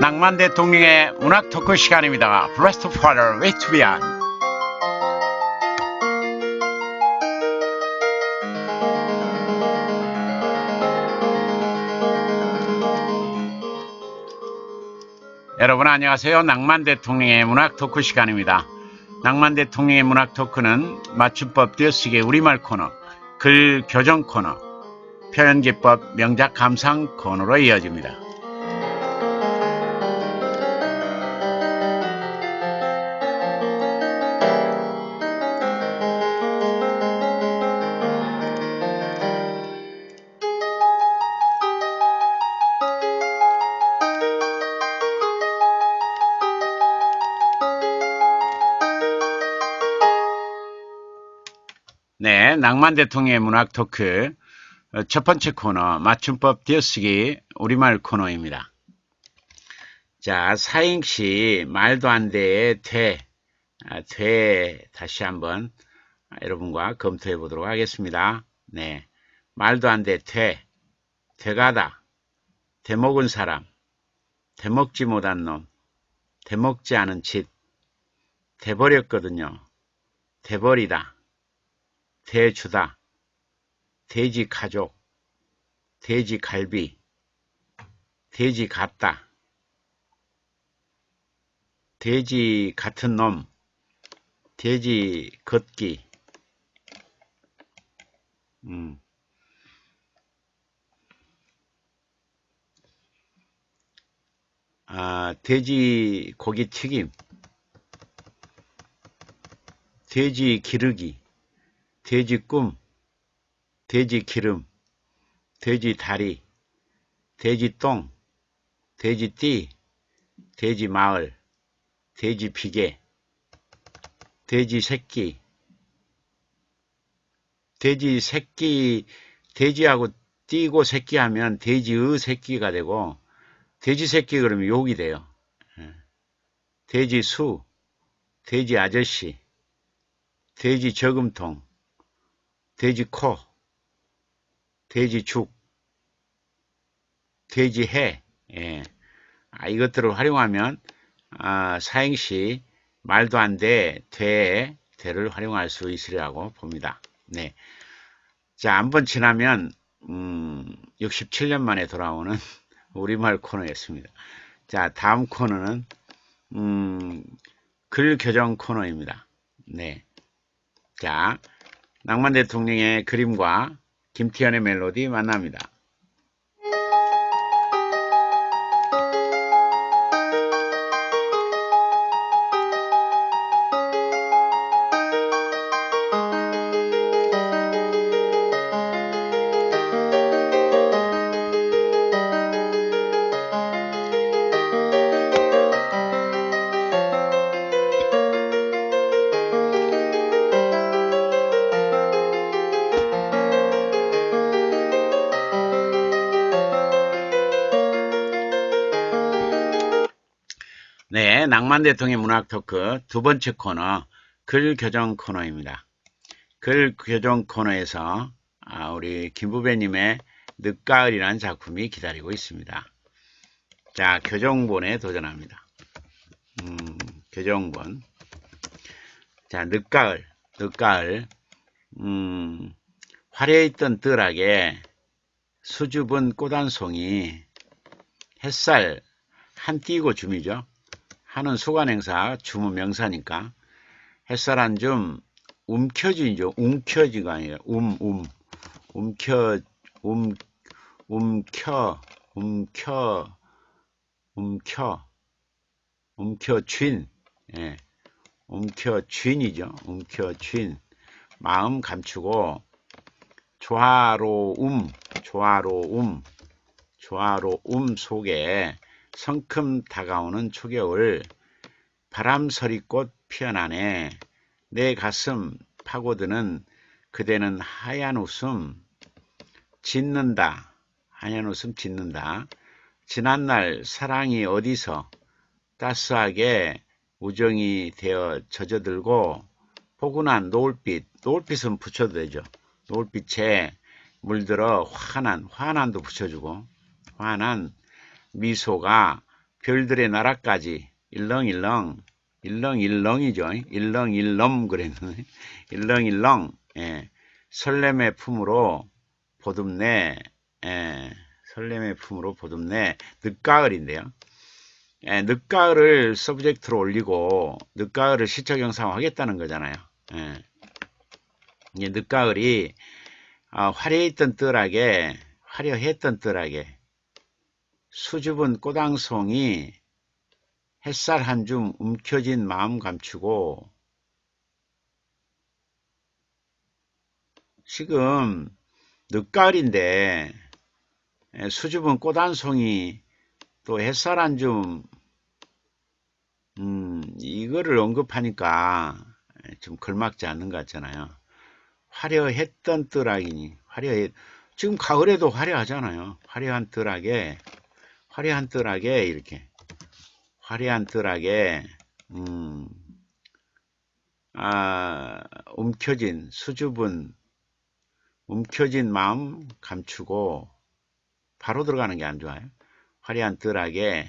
낭만 대통령의 문학 토크 시간입니다. Blessed Father, way to beyond. 여러분 안녕하세요. 낭만 대통령의 문학 토크 시간입니다. 낭만 대통령의 문학 토크는 맞춤법 띄어쓰기 우리말 코너, 글 교정 코너, 표현기법 명작 감상 코너로 이어집니다. 네, 낭만 대통령의 문학 토크 첫 번째 코너 맞춤법 띄어쓰기 우리말 코너입니다. 자, 사행시 말도 안 돼의 돼 다시 한번 여러분과 검토해 보도록 하겠습니다. 네, 말도 안 돼 되가다, 되먹은 사람, 되먹지 못한 놈, 되먹지 않은 짓, 돼버렸거든요. 돼버리다, 돼주다, 돼지 가족, 돼지 갈비, 돼지 같다, 돼지 같은 놈, 돼지 걷기, 돼지 고기 튀김, 돼지 기르기, 돼지 꿈, 돼지 기름, 돼지 다리, 돼지 똥, 돼지 띠, 돼지 마을, 돼지 비계, 돼지 새끼, 돼지 새끼, 돼지하고 띠고 새끼 하면 돼지의 새끼가 되고, 돼지 새끼 그러면 욕이 돼요. 돼지 수, 돼지 아저씨, 돼지 저금통, 돼지 코, 돼지 죽, 돼지 해. 예. 이것들을 활용하면 사행시 말도 안 돼, 돼를 활용할 수 있으리라고 봅니다. 네. 자, 한번 지나면 67년 만에 돌아오는 우리말 코너였습니다. 자, 다음 코너는 글 교정 코너입니다. 네. 자, 낭만 대통령의 그림과 김태현의 멜로디 만납니다. 네, 낭만 대통령의 문학 토크 두 번째 코너 글 교정 코너입니다. 글 교정 코너에서 우리 김부배님의 늦가을이라는 작품이 기다리고 있습니다. 자, 교정본에 도전합니다. 교정본. 자, 늦가을. 화려했던 뜰하게 수줍은 꽃 한 송이, 햇살 한 띄고 줌이죠. 하는 수관행사, 줌은 명사니까 햇살 한 줌 움켜쥐죠. 움켜쥐가 아니라 움켜쥔, 예, 움켜쥔이죠. 움켜쥔. 마음 감추고 조화로움 속에 성큼 다가오는 초겨울, 바람서리꽃 피어나네. 내 가슴 파고드는 그대는 하얀 웃음 짓는다. 하얀 웃음 짓는다. 지난날 사랑이 어디서 따스하게 우정이 되어 젖어들고 포근한 노을빛은 붙여도 되죠. 노을빛에 물들어 환한도 붙여주고 환한 미소가 별들의 나라까지 일렁일렁 일렁일렁이죠. 일렁일렁 그랬는데 일렁일렁 예, 설렘의 품으로 보듬네. 예, 설렘의 품으로 보듬네. 늦가을인데요. 예, 늦가을을 서브젝트로 올리고 늦가을을 시적 형상화하겠다는 거잖아요. 예. 이제 늦가을이 화려했던 뜰하게 수줍은 꽃앙송이 햇살 한 줌 움켜진 마음 감추고 지금 늦가을인데 수줍은 꽃 한 송이 또 햇살 한 줌 이거를 언급하니까 좀 걸맞지 않는 것 같잖아요. 화려했던 뜰하기니 지금 가을에도 화려하잖아요. 화려한 뜰하게 이렇게 화려한 뜰하게 움켜진 수줍은 움켜진 마음 감추고 바로 들어가는 게 안 좋아요. 화려한 뜰하게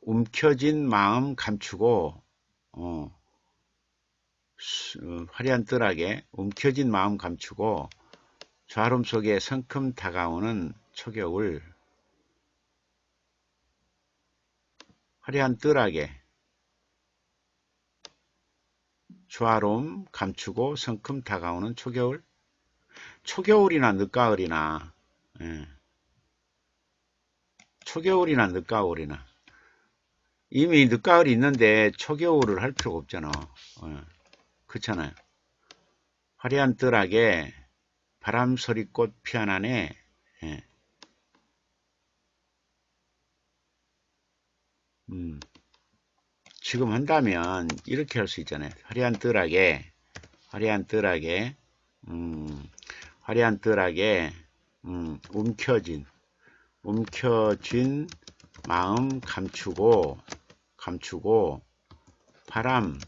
움켜진 마음 감추고 화려한 뜰하게 움켜진 마음 감추고 좌름 속에 성큼 다가오는 초겨울 화려한 뜰하게 좌름 감추고 성큼 다가오는 초겨울 초겨울이나 늦가을이나 초겨울이나 늦가을이나 이미 늦가을이 있는데 초겨울을 할 필요가 없잖아. 그렇잖아요. 화려한 뜰하게 바람소리꽃 피어나네. 지금 한다면 이렇게 할 수 있잖아요. 화려한 뜰하게 움켜진 마음 감추고 바람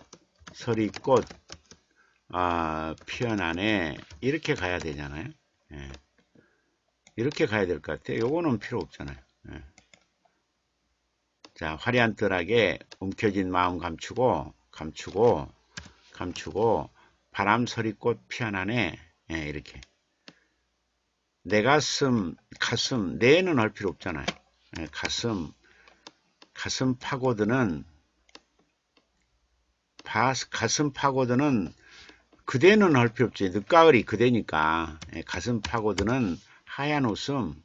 서리꽃 피어나네. 이렇게 가야 되잖아요. 이렇게 가야 될 것 같아요. 요거는 필요 없잖아요. 자, 화려한 뜰하게 움켜진 마음 감추고 바람 서리꽃 피어나네. 이렇게 내 가슴 내는 할 필요 없잖아요. 가슴 파고드는 그대는 할 필요 없지. 늦가을이 그대니까. 가슴 파고드는 하얀 웃음.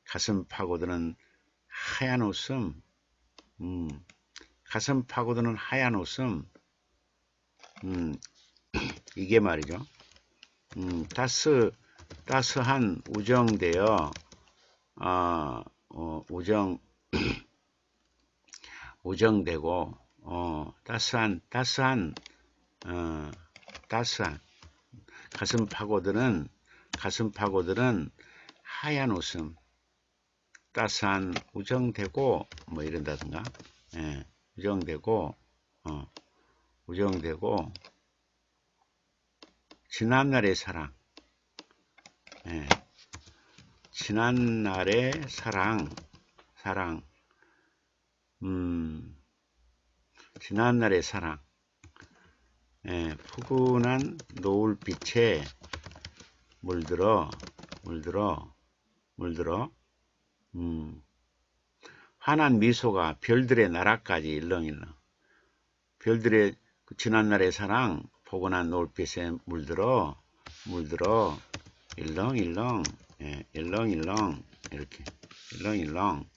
가슴 파고드는 하얀 웃음. 가슴 파고드는 하얀 웃음. 이게 말이죠. 따스한 우정되어 우정되고 따스한 가슴 파고드는 하얀 웃음 따스한 우정되고 뭐 이런다든가 우정되고 지난날의 사랑 지난날의 사랑 지난날의 사랑 푸근한 노을빛에 물들어 환한 미소가 별들의 나라까지 일렁일렁 별들의 지난날의 사랑 포근한 노을빛에 물들어 일렁일렁 이렇게 일렁일렁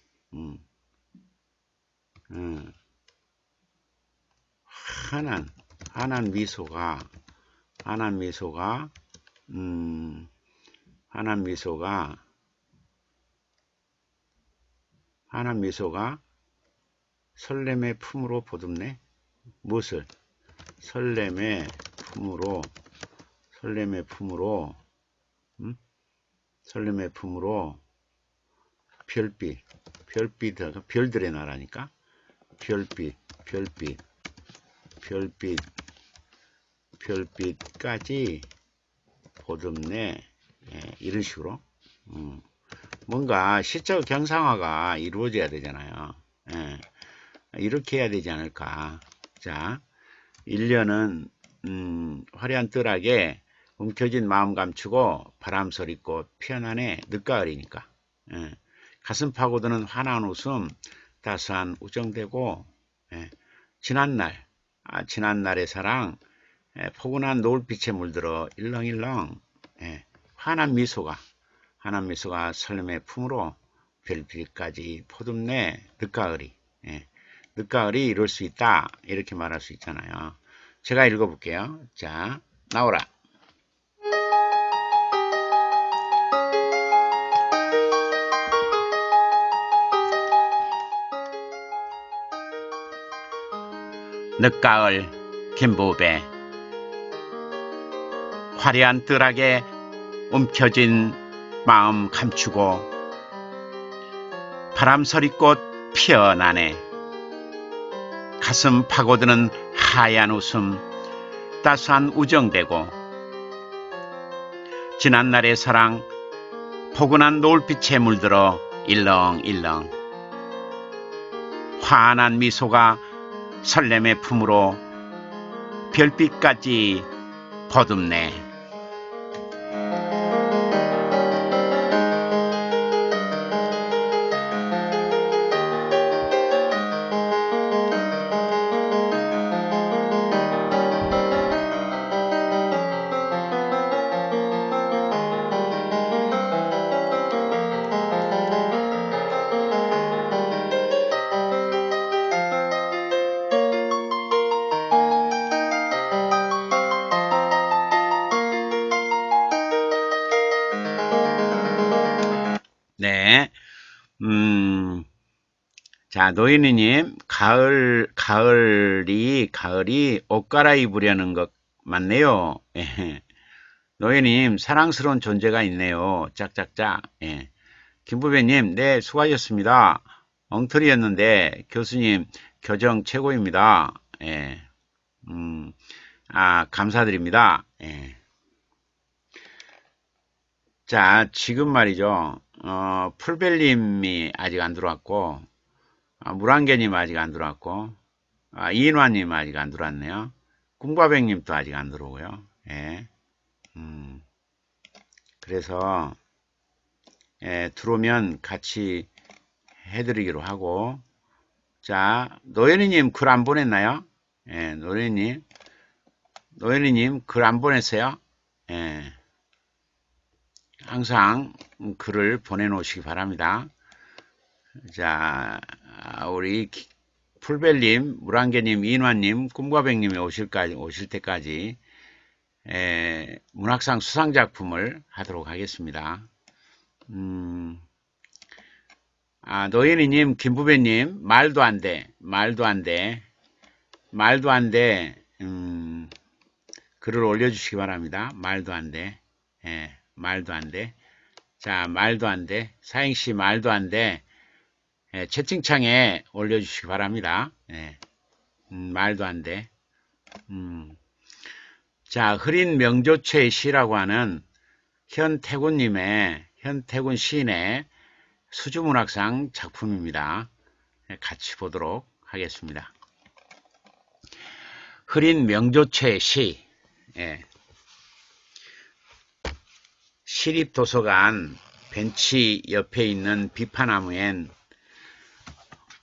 환한 미소가 설렘의 품으로 보듬네. 무엇을? 설렘의 품으로 별들의 나라니까 별빛까지 보듬네. 이런 식으로 뭔가 시적 경상화가 이루어져야 되잖아요. 예, 이렇게 해야 되지 않을까. 자, 1년은 화려한 뜰하게 움켜진 마음 감추고 바람소리꽃 피어나네 늦가을이니까. 예, 가슴 파고드는 환한 웃음 따스한 우정되고 예, 지난날 지난날의 사랑 포근한 노을빛에 물들어 일렁일렁 환한 미소가 설렘의 품으로 별빛까지 포듬네 늦가을이 늦가을이 이룰 수 있다 이렇게 말할 수 있잖아요. 제가 읽어볼게요. 자, 나오라. 늦가을 김부배 화려한 뜰하게 움켜진 마음 감추고 바람서리꽃 피어나네 가슴 파고드는 하얀 웃음 따스한 우정되고 지난날의 사랑 포근한 노을빛에 물들어 일렁일렁 환한 미소가 설렘의 품으로 별빛까지 거듭네. 네. 자, 노인이님, 가을이 옷 갈아입으려는 것 맞네요. 예. 노인이님, 사랑스러운 존재가 있네요. 짝짝짝. 예. 김부배님, 네, 수고하셨습니다. 엉터리였는데, 교수님, 교정 최고입니다. 예. 감사드립니다. 예. 자, 지금 말이죠. 풀벨님이 아직 안 들어왔고, 물안개님 아직 안 들어왔고, 이인화님 아직 안 들어왔네요. 꿈과백님도 아직 안 들어오고요. 예. 그래서, 예, 들어오면 같이 해드리기로 하고, 자, 노현이님 글 안 보냈나요? 예, 노현이님 글 안 보냈어요? 예. 항상 글을 보내놓으시기 바랍니다. 자, 우리 풀벨님, 물안개님, 이인화님, 꿈과백님이 오실 때까지 문학상 수상작품을 하도록 하겠습니다. 노현이님, 김부배님, 말도 안 돼. 글을 올려주시기 바랍니다. 말도 안 돼. 예, 말도 안 돼. 자, 말도 안 돼. 사행시 말도 안 돼. 예, 채팅창에 올려주시기 바랍니다. 예, 말도 안 돼. 자, 흐린 명조체의 시라고 하는 현태군 시인의 수주문학상 작품입니다. 예, 같이 보도록 하겠습니다. 흐린 명조체의 시. 예. 시립도서관 벤치 옆에 있는 비파나무엔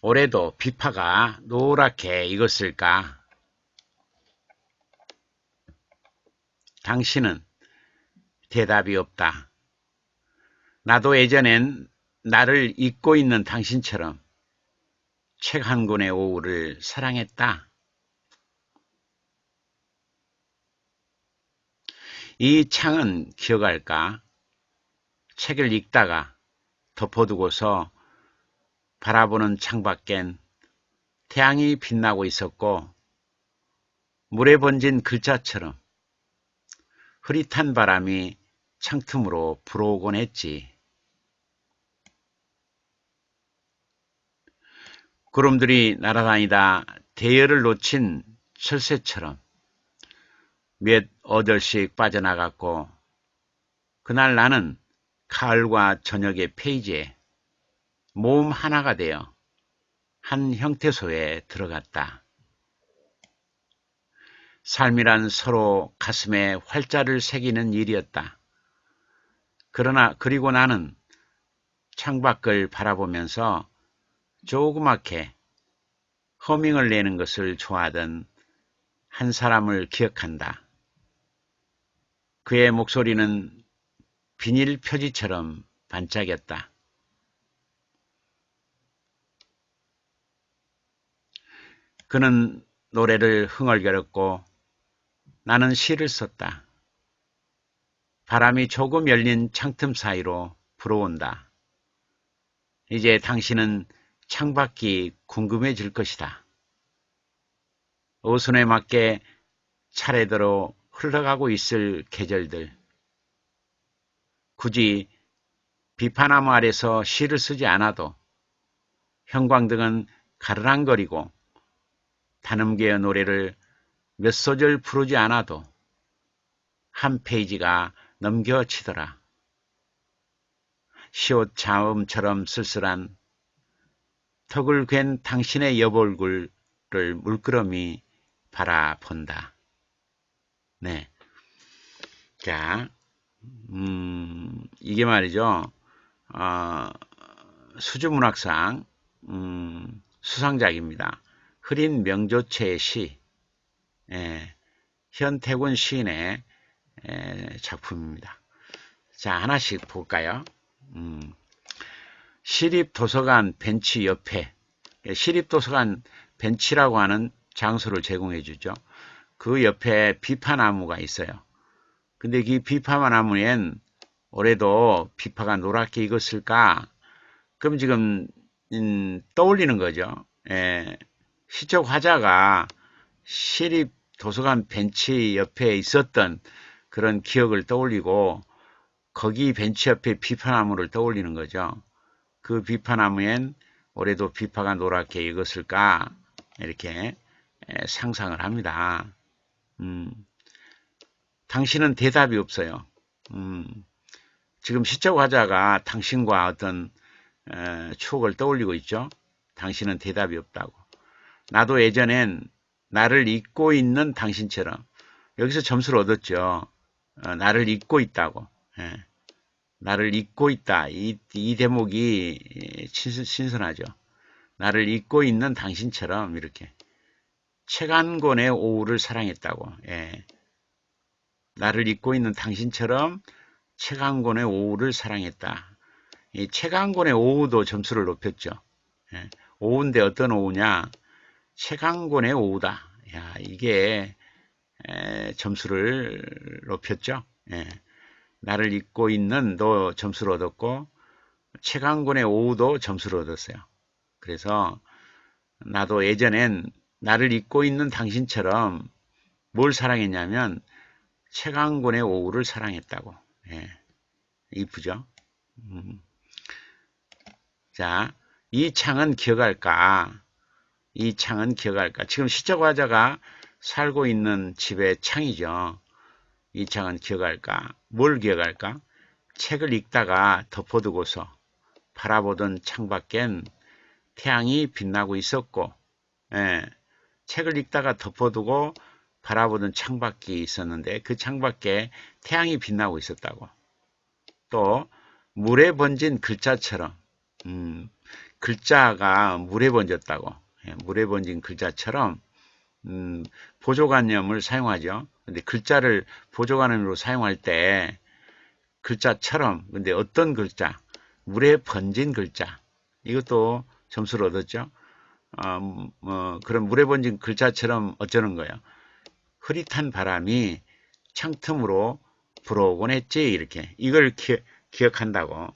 올해도 비파가 노랗게 익었을까? 당신은 대답이 없다. 나도 예전엔 나를 잊고 있는 당신처럼 책 한 권의 오후를 사랑했다. 이 창은 기억할까? 책을 읽다가 덮어두고서 바라보는 창밖엔 태양이 빛나고 있었고 물에 번진 글자처럼 흐릿한 바람이 창틈으로 불어오곤 했지. 구름들이 날아다니다 대열을 놓친 철새처럼 몇 어들씩 빠져나갔고 그날 나는 가을과 저녁의 페이지에 모음 하나가 되어 한 형태소에 들어갔다. 삶이란 서로 가슴에 활자를 새기는 일이었다. 그리고 나는 창밖을 바라보면서 조그맣게 허밍을 내는 것을 좋아하던 한 사람을 기억한다. 그의 목소리는 비닐 표지처럼 반짝였다. 그는 노래를 흥얼거렸고 나는 시를 썼다. 바람이 조금 열린 창틈 사이로 불어온다. 이제 당신은 창밖이 궁금해질 것이다. 오순에 맞게 차례대로 흘러가고 있을 계절들. 굳이 비파나무 아래서 시를 쓰지 않아도 형광등은 가르랑거리고 단음계의 노래를 몇 소절 부르지 않아도 한 페이지가 넘겨치더라. 시옷 자음처럼 쓸쓸한 턱을 괜 당신의 옆얼굴을 물끄러미 바라본다. 네. 자, 이게 말이죠. 수주문학상 수상작입니다. 흐린 명조체의 시, 현태군 시인의 작품입니다. 자, 하나씩 볼까요? 시립도서관 벤치 옆에, 시립도서관 벤치라고 하는 장소를 제공해 주죠. 그 옆에 비파나무가 있어요. 근데 이 비파나무엔 올해도 비파가 노랗게 익었을까? 그럼 지금 떠올리는 거죠. 시적 화자가 시립도서관 벤치 옆에 있었던 그런 기억을 떠올리고 거기 벤치 옆에 비파나무를 떠올리는 거죠. 그 비파나무엔 올해도 비파가 노랗게 익었을까? 이렇게 상상을 합니다. 당신은 대답이 없어요. 지금 시적 화자가 당신과 어떤 추억을 떠올리고 있죠. 당신은 대답이 없다고. 나도 예전엔 나를 잊고 있는 당신처럼, 여기서 점수를 얻었죠. 나를 잊고 있다고. 나를 잊고 있다. 이 대목이 신선하죠. 나를 잊고 있는 당신처럼 이렇게. 책 한 권의 오후를 사랑했다고. 나를 잊고 있는 당신처럼 책 한 권의 오후를 사랑했다. 이 책 한 권의 오후도 점수를 높였죠. 오후인데 어떤 오후냐? 책 한 권의 오후다. 야, 이게 점수를 높였죠. 나를 잊고 있는 도 점수를 얻었고 책 한 권의 오후도 점수를 얻었어요. 그래서 나도 예전엔 나를 잊고 있는 당신처럼 뭘 사랑했냐면 책 한 권의 오후를 사랑했다고. 이쁘죠? 자, 이 창은 기억할까? 이 창은 기억할까? 지금 시적 화자가 살고 있는 집의 창이죠. 이 창은 기억할까? 뭘 기억할까? 책을 읽다가 덮어두고서 바라보던 창밖엔 태양이 빛나고 있었고, 책을 읽다가 덮어두고 바라보던 창밖이 있었는데 그 창밖에 태양이 빛나고 있었다고. 또 물에 번진 글자처럼 글자가 물에 번졌다고. 물에 번진 글자처럼 보조관념을 사용하죠. 근데 글자를 보조관념으로 사용할 때 글자처럼, 근데 어떤 글자? 물에 번진 글자. 이것도 점수를 얻었죠. 그럼 물에 번진 글자처럼 어쩌는 거예요? 흐릿한 바람이 창틈으로 불어오곤 했지. 이렇게. 이걸 기억한다고.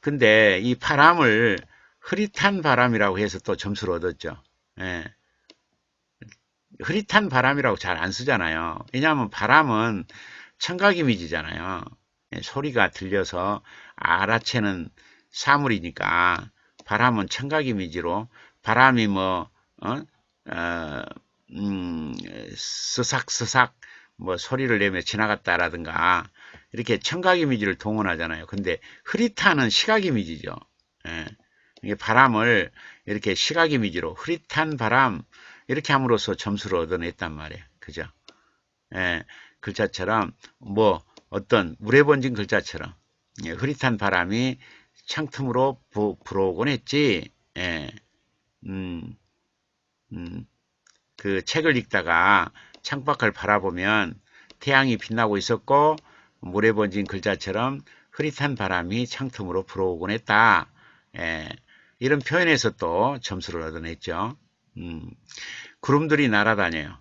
근데 이 바람을 흐릿한 바람이라고 해서 또 점수를 얻었죠. 흐릿한 바람이라고 잘 안 쓰잖아요. 왜냐하면 바람은 청각 이미지잖아요. 소리가 들려서 알아채는 사물이니까 바람은 청각 이미지로 바람이 뭐 스삭스삭 뭐 소리를 내며 지나갔다라든가 이렇게 청각 이미지를 동원하잖아요. 근데 흐릿한은 시각 이미지죠. 예. 이게 바람을 이렇게 시각 이미지로 흐릿한 바람 이렇게 함으로써 점수를 얻어냈단 말이에요. 그죠? 예. 글자처럼 뭐 어떤 물에 번진 글자처럼 예. 흐릿한 바람이 창틈으로 불어오곤 했지. 예. 음, 그 책을 읽다가 창밖을 바라보면 태양이 빛나고 있었고 물에 번진 글자처럼 흐릿한 바람이 창틈으로 불어오곤 했다. 예, 이런 표현에서 또 점수를 얻어냈죠. 구름들이 날아다녀요.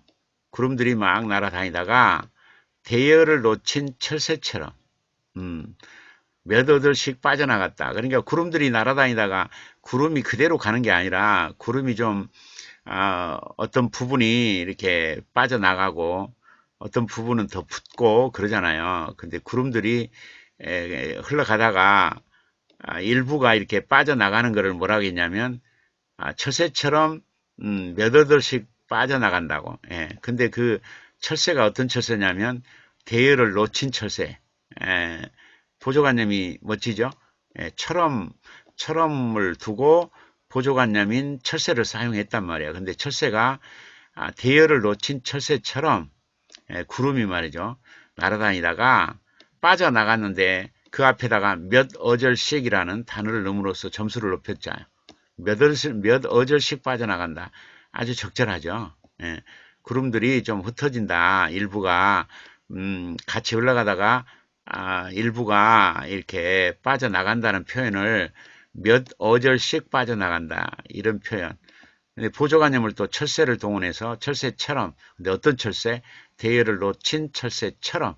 구름들이 막 날아다니다가 대열을 놓친 철새처럼 몇 어들씩 빠져나갔다. 그러니까 구름들이 날아다니다가 구름이 그대로 가는 게 아니라 구름이 좀 어떤 부분이 이렇게 빠져나가고 어떤 부분은 더 붙고 그러잖아요. 근데 구름들이 흘러가다가 일부가 이렇게 빠져나가는 것을 뭐라고 했냐면 철새처럼 몇 어들씩 빠져나간다고. 예. 근데 그 철새가 어떤 철새냐면 대열을 놓친 철새. 예. 보조관념이 멋지죠. 예. 철음을 두고 보조관념인 철새를 사용했단 말이에요. 근데 철새가 대열을 놓친 철새처럼 구름이 말이죠. 날아다니다가 빠져나갔는데 그 앞에다가 몇 어절씩이라는 단어를 넣음으로써 점수를 높였잖아요. 몇 어절씩 빠져나간다. 아주 적절하죠. 예. 구름들이 좀 흩어진다. 일부가 같이 올라가다가 일부가 이렇게 빠져나간다는 표현을 몇 어절씩 빠져나간다. 이런 표현. 근데 보조관념을 또 철새를 동원해서 철새처럼, 근데 어떤 철새? 대열을 놓친 철새처럼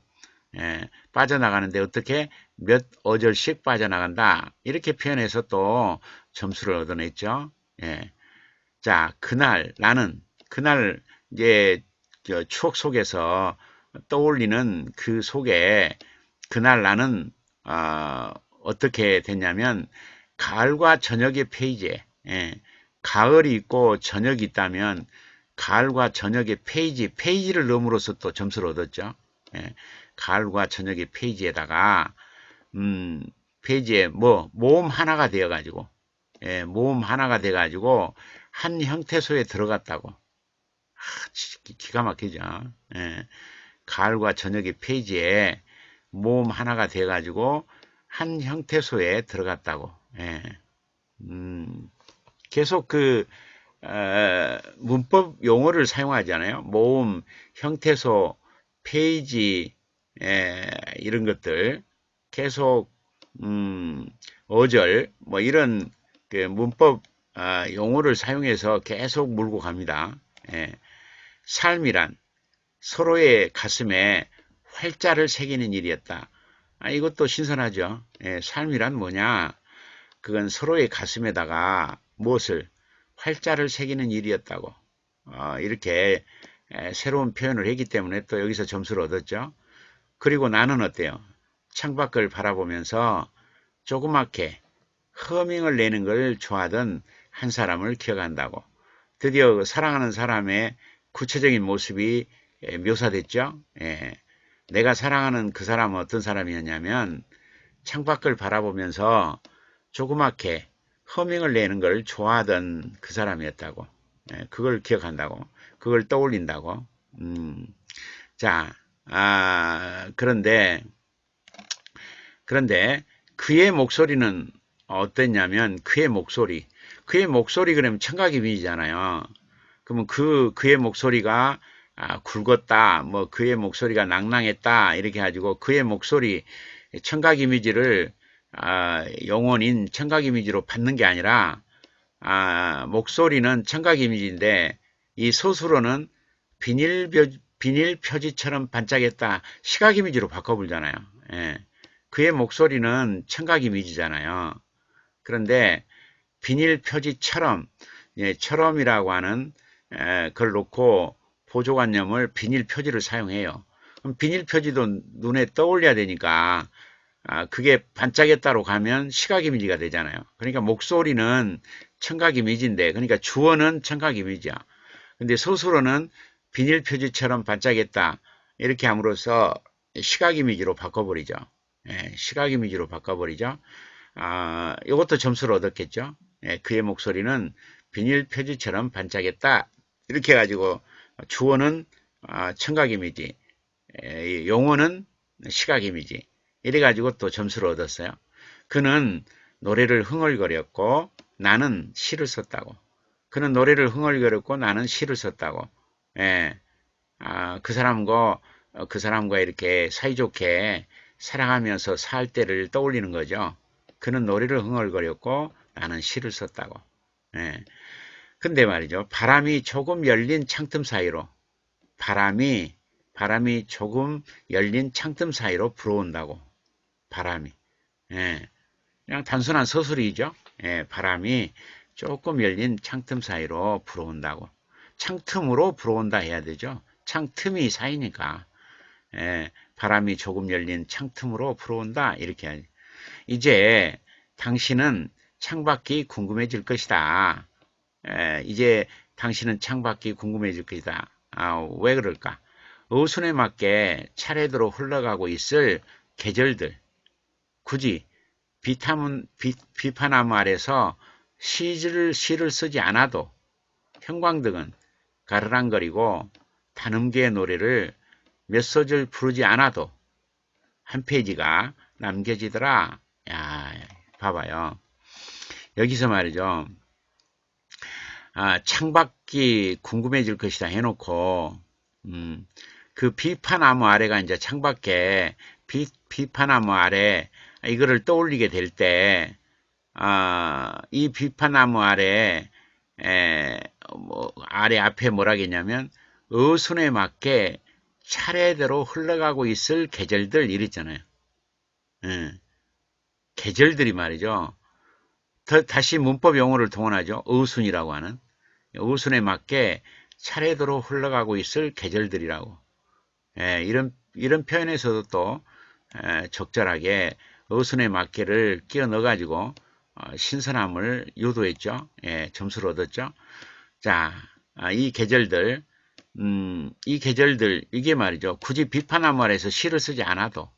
빠져나가는데 어떻게 몇 어절씩 빠져나간다. 이렇게 표현해서 또 점수를 얻어냈죠. 예. 자, 그날 나는 그날 이제 추억 속에서 떠올리는 그 속에 그날 나는 어떻게 됐냐면 가을과 저녁의 페이지에 가을이 있고 저녁이 있다면 가을과 저녁의 페이지를 넣음으로써 또 점수를 얻었죠. 예, 가을과 저녁의 페이지에다가 페이지에 뭐 모음 하나가 되어 가지고 모음 하나가 돼 가지고 한 형태소에 들어갔다고. 기가 막히죠. 예, 가을과 저녁의 페이지에 모음 하나가 돼 가지고 한 형태소에 들어갔다고. 예, 계속 그 문법 용어를 사용하잖아요. 모음, 형태소, 페이지 이런 것들 계속 어절 뭐 이런 그 문법 용어를 사용해서 계속 물고 갑니다. 예. 삶이란 서로의 가슴에 활자를 새기는 일이었다. 이것도 신선하죠. 예. 삶이란 뭐냐? 그건 서로의 가슴에다가 무엇을 활자를 새기는 일이었다고 이렇게 새로운 표현을 했기 때문에 또 여기서 점수를 얻었죠. 그리고 나는 어때요? 창밖을 바라보면서 조그맣게 허밍을 내는 걸 좋아하던 한 사람을 기억한다고. 드디어 사랑하는 사람의 구체적인 모습이 묘사됐죠. 내가 사랑하는 그 사람은 어떤 사람이었냐면 창밖을 바라보면서 조그맣게 허밍을 내는 걸 좋아하던 그 사람이었다고. 그걸 기억한다고. 그걸 떠올린다고. 자, 그런데 그의 목소리는 어땠냐면 그의 목소리 그러면 청각 이미지잖아요. 그러면 그의 목소리가 굵었다, 뭐 그의 목소리가 낭낭했다 이렇게 가지고 그의 목소리 청각 이미지를 영혼인 청각 이미지로 받는 게 아니라 목소리는 청각 이미지인데 이 서술어는 비닐 표지처럼 반짝였다 시각 이미지로 바꿔보잖아요. 예. 그의 목소리는 청각 이미지잖아요. 그런데 비닐 표지처럼 처럼이라고 하는 그걸 놓고 보조관념을 비닐 표지를 사용해요. 그럼 비닐 표지도 눈에 떠올려야 되니까 그게 반짝였다로 가면 시각 이미지가 되잖아요. 그러니까 목소리는 청각 이미지인데 그러니까 주어는 청각 이미지야. 근데 서술어는 비닐 표지처럼 반짝였다. 이렇게 함으로써 시각 이미지로 바꿔버리죠. 예, 시각 이미지로 바꿔버리죠. 이것도 점수를 얻었겠죠. 예, 그의 목소리는 비닐 표지처럼 반짝였다. 이렇게 해가지고 주어는 청각 이미지, 용어는 시각 이미지. 이래가지고 또 점수를 얻었어요. 그는 노래를 흥얼거렸고 나는 시를 썼다고. 그는 노래를 흥얼거렸고 나는 시를 썼다고. 예, 그 사람과 이렇게 사이좋게 사랑하면서 살 때를 떠올리는 거죠. 그는 노래를 흥얼거렸고 나는 시를 썼다고. 예. 근데 말이죠. 바람이 조금 열린 창틈 사이로 바람이 조금 열린 창틈 사이로 불어온다고. 바람이. 예. 그냥 단순한 서술이죠. 예. 바람이 조금 열린 창틈 사이로 불어온다고. 창틈으로 불어온다 해야 되죠. 창틈이 사이니까. 예. 바람이 조금 열린 창틈으로 불어온다. 이렇게 해야지. 이제 당신은 창밖이 궁금해질 것이다. 이제 당신은 창밖이 궁금해질 것이다. 왜 그럴까? 어순에 맞게 차례대로 흘러가고 있을 계절들. 굳이 비판나무 아래서 시를 쓰지 않아도 형광등은 가르랑거리고 단음계의 노래를 몇 소절 부르지 않아도 한 페이지가 남겨지더라. 야, 봐봐요. 여기서 말이죠. 창밖이 궁금해질 것이다 해놓고, 그 비파나무 아래가 이제 창밖에, 비파나무 아래, 이거를 떠올리게 될 때, 이 비파나무 아래, 아래 앞에 뭐라겠냐면, 어순에 맞게 차례대로 흘러가고 있을 계절들 이랬잖아요. 계절들이 말이죠. 다시 문법 용어를 동원하죠. 어순이라고 하는. 어순에 맞게 차례대로 흘러가고 있을 계절들이라고. 이런 표현에서도 또 적절하게 어순에 맞게를 끼워 넣어가지고 신선함을 유도했죠. 점수를 얻었죠. 자, 이 계절들, 이게 말이죠. 굳이 비판한 말에서 시를 쓰지 않아도,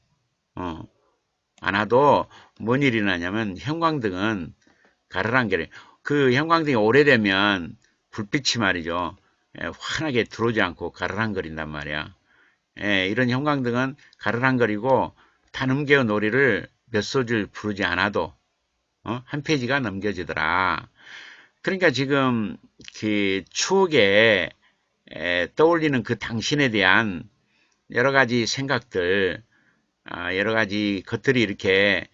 뭔 일이 나냐면 형광등은 가르랑거려. 그 형광등이 오래되면 불빛이 말이죠. 환하게 들어오지 않고 가르랑거린단 말이야. 이런 형광등은 가르랑거리고 단음계의 놀이를 몇 소절 부르지 않아도 한 페이지가 넘겨지더라. 그러니까 지금 그 추억에 떠올리는 그 당신에 대한 여러 가지 생각들, 여러 가지 것들이 이렇게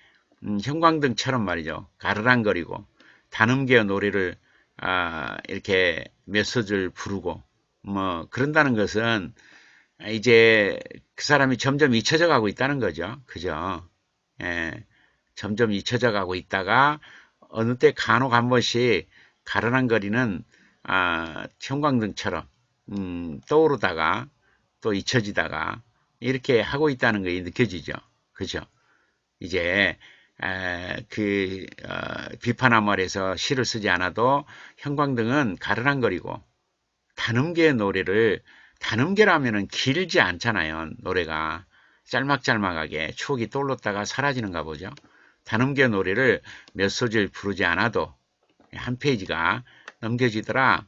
형광등처럼 말이죠. 가르랑거리고 단음계의 노래를 이렇게 몇 소절 부르고 뭐 그런다는 것은 이제 그 사람이 점점 잊혀져 가고 있다는 거죠. 그죠? 점점 잊혀져 가고 있다가 어느 때 간혹 한 번씩 가르랑거리는 형광등처럼 떠오르다가 또 잊혀지다가 이렇게 하고 있다는 게 느껴지죠. 그죠? 이제 비판한 말에서 시를 쓰지 않아도 형광등은 가르랑거리고 단음계의 노래를 단음계라면은 길지 않잖아요. 노래가 짤막짤막하게 추억이 떠올랐다가 사라지는가 보죠. 단음계 노래를 몇 소절 부르지 않아도 한 페이지가 넘겨지더라.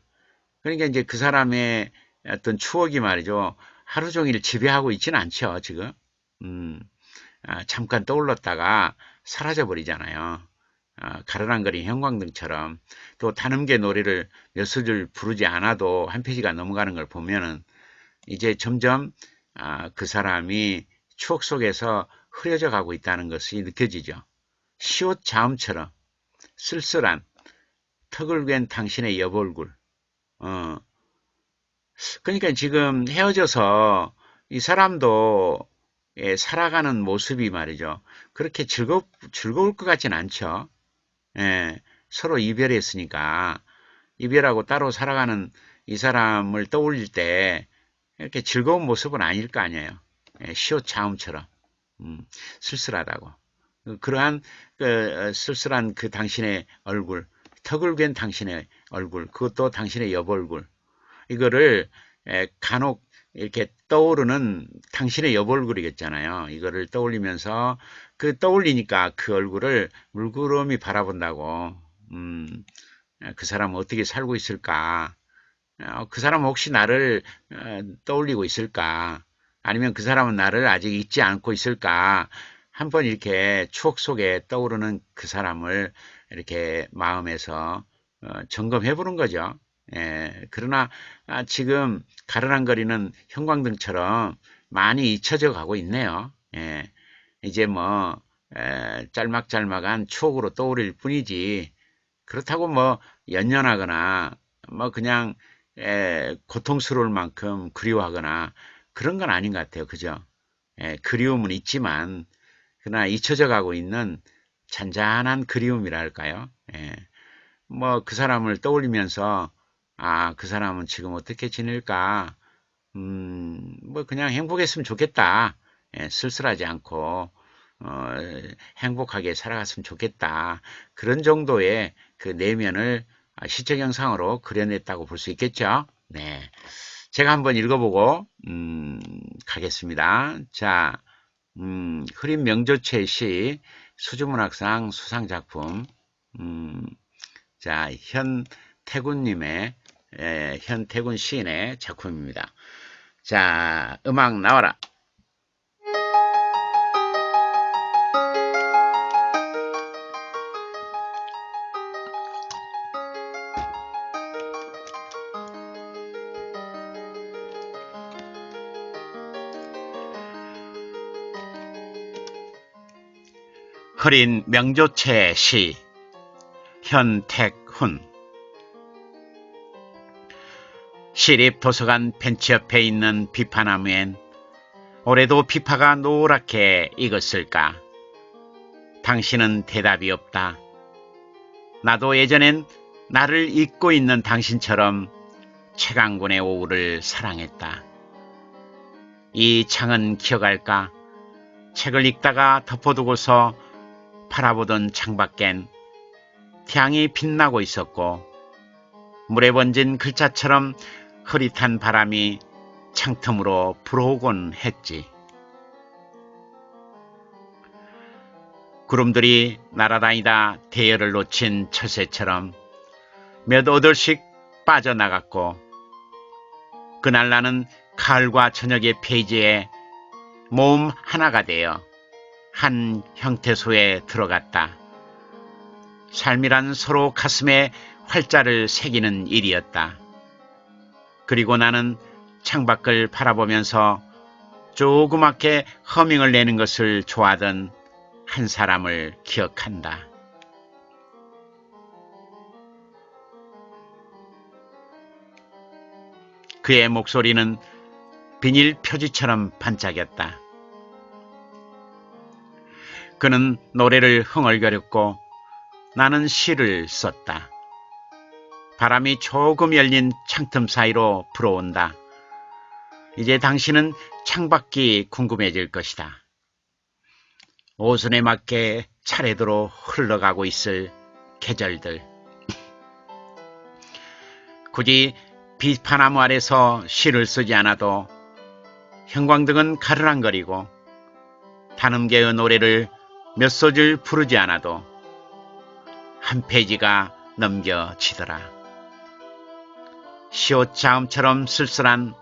그러니까 이제 그 사람의 어떤 추억이 말이죠. 하루 종일 지배하고 있지는 않죠. 지금 잠깐 떠올랐다가 사라져 버리잖아요. 가르랑거린 형광등처럼 또 단음계 노래를 몇 소절 부르지 않아도 한 페이지가 넘어가는 걸 보면은 이제 점점 그 사람이 추억 속에서 흐려져 가고 있다는 것이 느껴지죠. 시옷 자음처럼 쓸쓸한 턱을 괸 당신의 옆얼굴. 그러니까 지금 헤어져서 이 사람도 살아가는 모습이 말이죠. 그렇게 즐거울 것 같진 않죠. 서로 이별했으니까 이별하고 따로 살아가는 이 사람을 떠올릴 때 이렇게 즐거운 모습은 아닐 거 아니에요. 시옷 자음처럼 쓸쓸하다고. 그러한 쓸쓸한 그 당신의 얼굴, 턱을 괸 당신의 얼굴, 그것도 당신의 옆 얼굴. 이거를 간혹 이렇게 떠오르는 당신의 옆얼굴이겠잖아요. 이거를 떠올리면서 떠올리니까 그 얼굴을 물끄러미 바라본다고. 그 사람은 어떻게 살고 있을까? 그 사람은 혹시 나를 떠올리고 있을까? 아니면 그 사람은 나를 아직 잊지 않고 있을까? 한번 이렇게 추억 속에 떠오르는 그 사람을 이렇게 마음에서 점검해 보는 거죠. 예, 그러나 지금 가르랑거리는 형광등처럼 많이 잊혀져 가고 있네요. 예, 이제 뭐 짤막짤막한 추억으로 떠오를 뿐이지 그렇다고 뭐 연연하거나 뭐 그냥 고통스러울 만큼 그리워하거나 그런 건 아닌 것 같아요. 그죠? 그리움은 있지만 그러나 잊혀져 가고 있는 잔잔한 그리움이라 할까요? 뭐 그 사람을 떠올리면서 그 사람은 지금 어떻게 지낼까? 뭐 그냥 행복했으면 좋겠다. 쓸쓸하지 않고 행복하게 살아갔으면 좋겠다. 그런 정도의 그 내면을 시적 영상으로 그려냈다고 볼 수 있겠죠. 네, 제가 한번 읽어보고 가겠습니다. 자, 흐린 명조체 시 수주문학상 수상작품. 자, 현태군님의 현태군 시인의 작품입니다. 자, 음악 나와라. 흐린 명조체 시 현택훈. 시립도서관 벤치 옆에 있는 비파나무엔 올해도 비파가 노랗게 익었을까? 당신은 대답이 없다. 나도 예전엔 나를 잊고 있는 당신처럼 최강군의 오후를 사랑했다. 이 창은 기억할까? 책을 읽다가 덮어두고서 바라보던 창밖엔 태양이 빛나고 있었고 물에 번진 글자처럼 흐릿한 바람이 창틈으로 불어오곤 했지. 구름들이 날아다니다 대열을 놓친 철새처럼 몇 오들씩 빠져나갔고 그날 나는 가을과 저녁의 페이지에 모음 하나가 되어 한 형태소에 들어갔다. 삶이란 서로 가슴에 활자를 새기는 일이었다. 그리고 나는 창밖을 바라보면서 조그맣게 허밍을 내는 것을 좋아하던 한 사람을 기억한다. 그의 목소리는 비닐 표지처럼 반짝였다. 그는 노래를 흥얼거렸고 나는 시를 썼다. 바람이 조금 열린 창틈 사이로 불어온다. 이제 당신은 창밖이 궁금해질 것이다. 오순에 맞게 차례대로 흘러가고 있을 계절들. 굳이 비파나무 아래서 시를 쓰지 않아도 형광등은 가르랑거리고 단음계의 노래를 몇 소절 부르지 않아도 한 페이지가 넘겨지더라. 시옷 자음처럼 쓸쓸한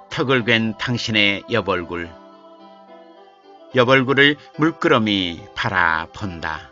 턱을 괸 당신의 옆얼굴을 물끄러미 바라본다.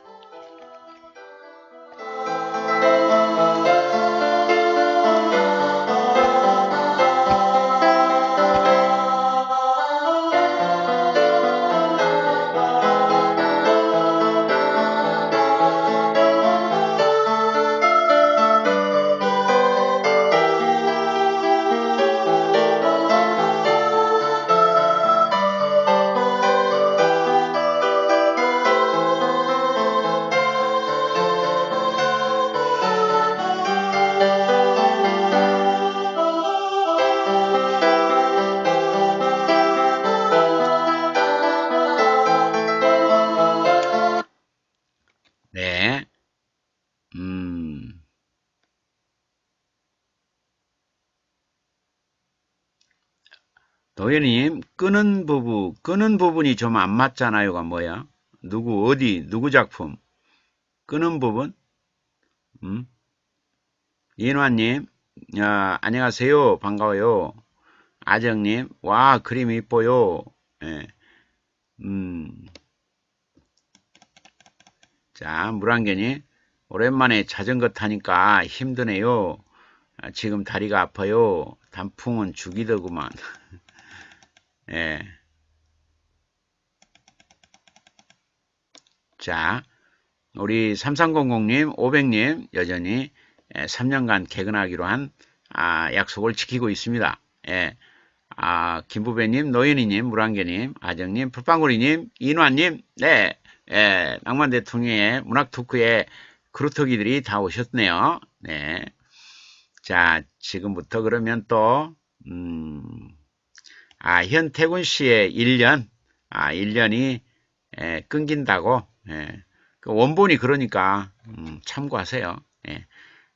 도현이님, 끄는 부분이 좀 안 맞잖아요가 뭐야? 누구 작품? 끄는 부분? 인화님, 안녕하세요. 반가워요. 아정님, 와, 그림 이뻐요. 예, 자, 물안개님, 오랜만에 자전거 타니까 힘드네요. 지금 다리가 아파요. 단풍은 죽이더구만. 예. 자, 우리 3300님, 500님, 여전히 3년간 개근하기로 한 약속을 지키고 있습니다. 예. 김부배님, 노현이님, 물안개님, 아정님, 풀빵구리님, 인화님, 네, 낭만 대통령의 문학 토크에 그루터기들이 다 오셨네요. 네. 자, 지금부터 그러면 또, 현태군 씨의 1년, 1년이 끊긴다고, 그 원본이 그러니까, 참고하세요.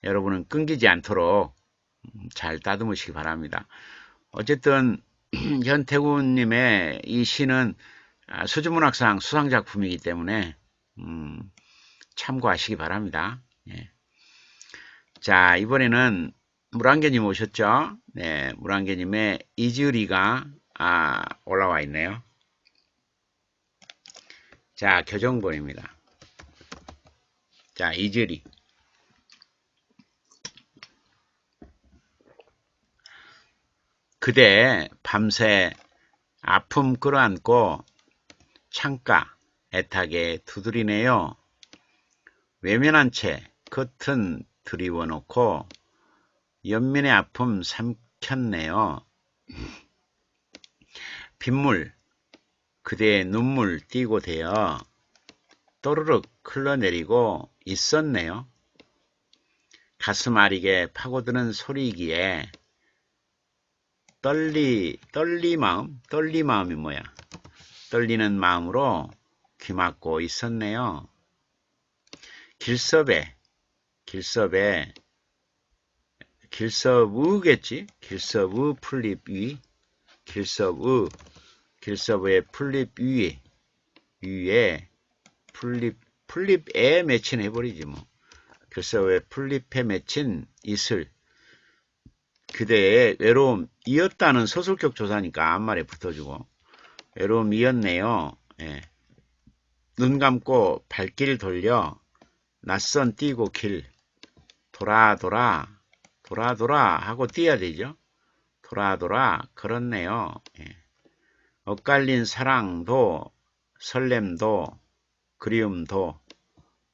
여러분은 끊기지 않도록 잘 따듬으시기 바랍니다. 어쨌든, 현태군님의 이 시는 수준문학상 수상작품이기 때문에, 참고하시기 바랍니다. 자, 이번에는 물안개님 오셨죠? 네, 물안개님의 이즈리가 올라와 있네요. 자, 교정본입니다. 자, 이즈리. 그대 밤새 아픔 끌어안고 창가 애타게 두드리네요. 외면한 채 겉은 드리워놓고 연민의 아픔 삼켰네요. 빗물 그대의 눈물 띄고 대어 또르륵 흘러내리고 있었네요. 가슴 아리게 파고드는 소리이기에 떨리 마음이 뭐야? 떨리는 마음으로 귀막고 있었네요. 길섭우겠지? 길섭우 풀립 위, 길섭우의 풀립 위에 풀립에 맺힌 해버리지 뭐. 길섭우의 풀립에 맺힌 이슬. 그대의 외로움이었다는 서술격 조사니까 앞말에 붙어주고. 외로움이었네요. 예. 눈 감고 발길 돌려 낯선 뛰고 길 돌아 하고 뛰어야 되죠. 돌아 걸었네요. 예. 엇갈린 사랑도 설렘도 그리움도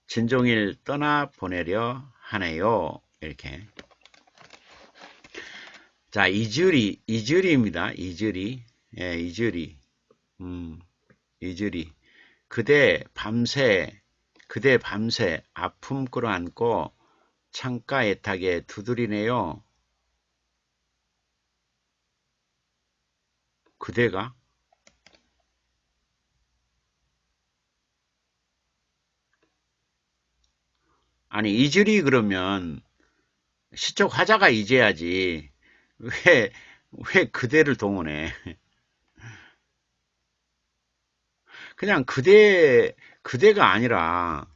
진종일 떠나 보내려 하네요. 이렇게. 자, 이즈리입니다. 이즈리. 예, 이즈리. 이즈리. 그대 밤새 아픔 끌어안고 창가 애타게 두드리네요. 그대가? 아니, 이즈리 그러면 시적 화자가 잊어야지. 왜 그대를 동원해? 그냥 그대가 아니라,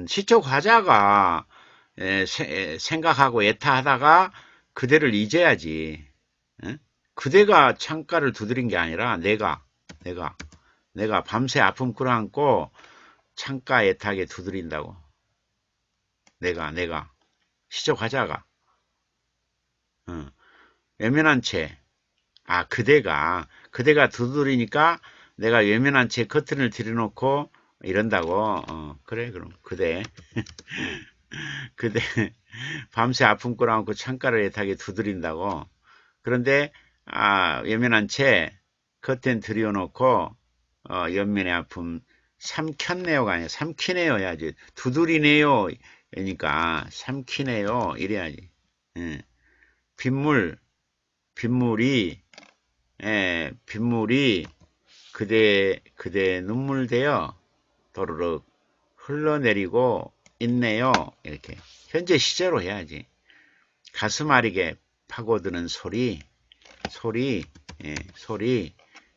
시적 화자가 생각하고 애타하다가 그대를 잊어야지. 응? 그대가 창가를 두드린 게 아니라 내가 밤새 아픔 끌어안고 창가 애타게 두드린다고. 내가 시적 화자가 외면한 채 그대가 두드리니까 내가 외면한 채 커튼을 들여놓고 이런다고. 그래 그럼 그대 밤새 아픔 끌어안고 창가를 애타게 두드린다고. 그런데 외면한 채 커튼 들여놓고 연민의 아픔 삼켰네요가 아니라 삼키네요 해야지. 두드리네요 그러니까 삼키네요 이래야지. 빗물이 그대 눈물 되어 도르륵 흘러내리고 있네요. 이렇게 현재 시제로 해야지. 가슴 아리게 파고드는 소리 예, 소리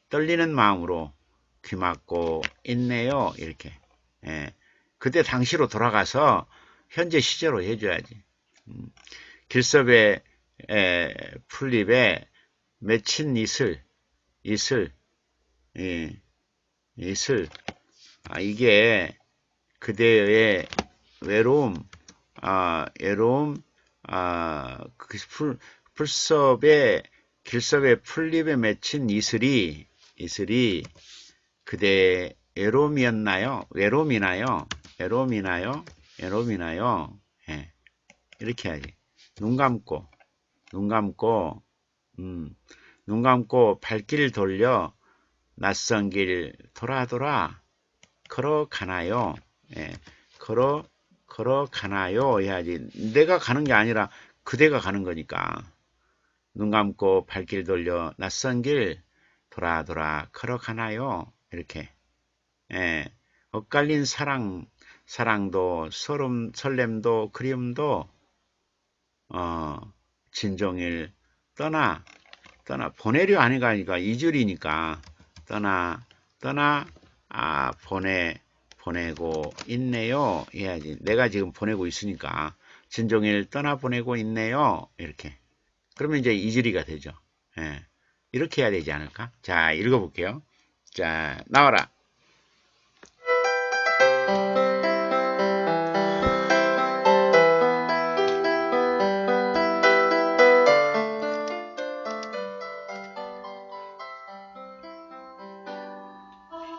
떨리는 마음으로 귀 막고 있네요. 이렇게. 예, 그때 당시로 돌아가서 현재 시제로 해줘야지. 길섭의 풀립에 맺힌 이슬, 예, 이슬. 이게 그대의 외로움, 외로움, 풀섭의 길섭의 풀립에 맺힌 이슬이 그대의 외로움이었나요? 외로움이나요? 예, 이렇게 해야지. 눈 감고, 눈 감고 발길 돌려 낯선 길 돌아 걸어가나요? 예, 걸어가나요? 해야지. 내가 가는 게 아니라 그대가 가는 거니까. 눈 감고 발길 돌려 낯선 길 돌아 걸어가나요? 이렇게. 예, 엇갈린 사랑도 설렘도 그리움도 진종일 떠나 보내려 하니까 이줄이니까 떠나 보내고 있네요 해야지. 내가 지금 보내고 있으니까 진종일 떠나 보내고 있네요 이렇게. 그러면 이제 이줄이가 되죠. 예, 이렇게 해야 되지 않을까? 자, 읽어볼게요. 자, 나와라.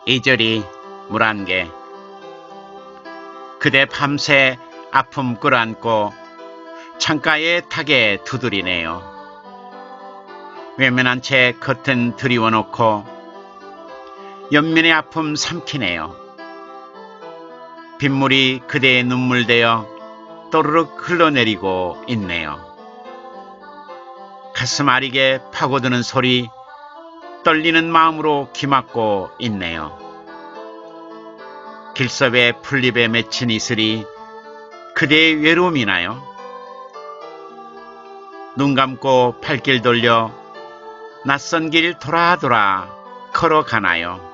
이절이 물 한 개. 그대 밤새 아픔 끌어안고 창가에 타게 두드리네요. 외면한 채 커튼 드리워놓고 연민의 아픔 삼키네요. 빗물이 그대의 눈물 되어 또르륵 흘러내리고 있네요. 가슴 아리게 파고드는 소리, 떨리는 마음으로 귀 막고 있네요. 길섭의 풀립에 맺힌 이슬이 그대의 외로움이나요? 눈 감고 발길 돌려 낯선 길 돌아 걸어가나요?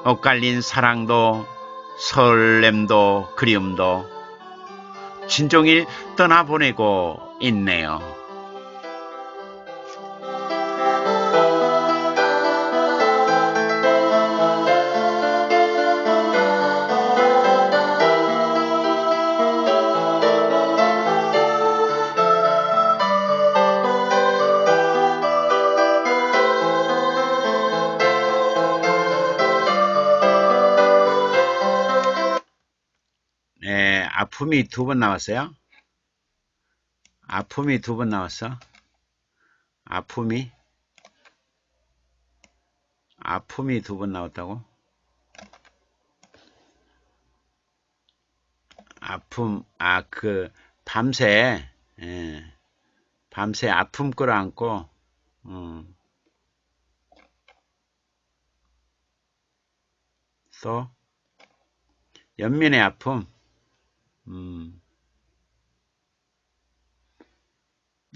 엇갈린 사랑도 설렘도 그리움도 진종일 떠나보내고 있네요. 네, 아픔이 두 번 나왔어요. 아픔이 두 번 나왔어. 아픔이 두 번 나왔다고? 아픔, 밤새, 예, 밤새 아픔 끌어안고, 또, 연민의 아픔,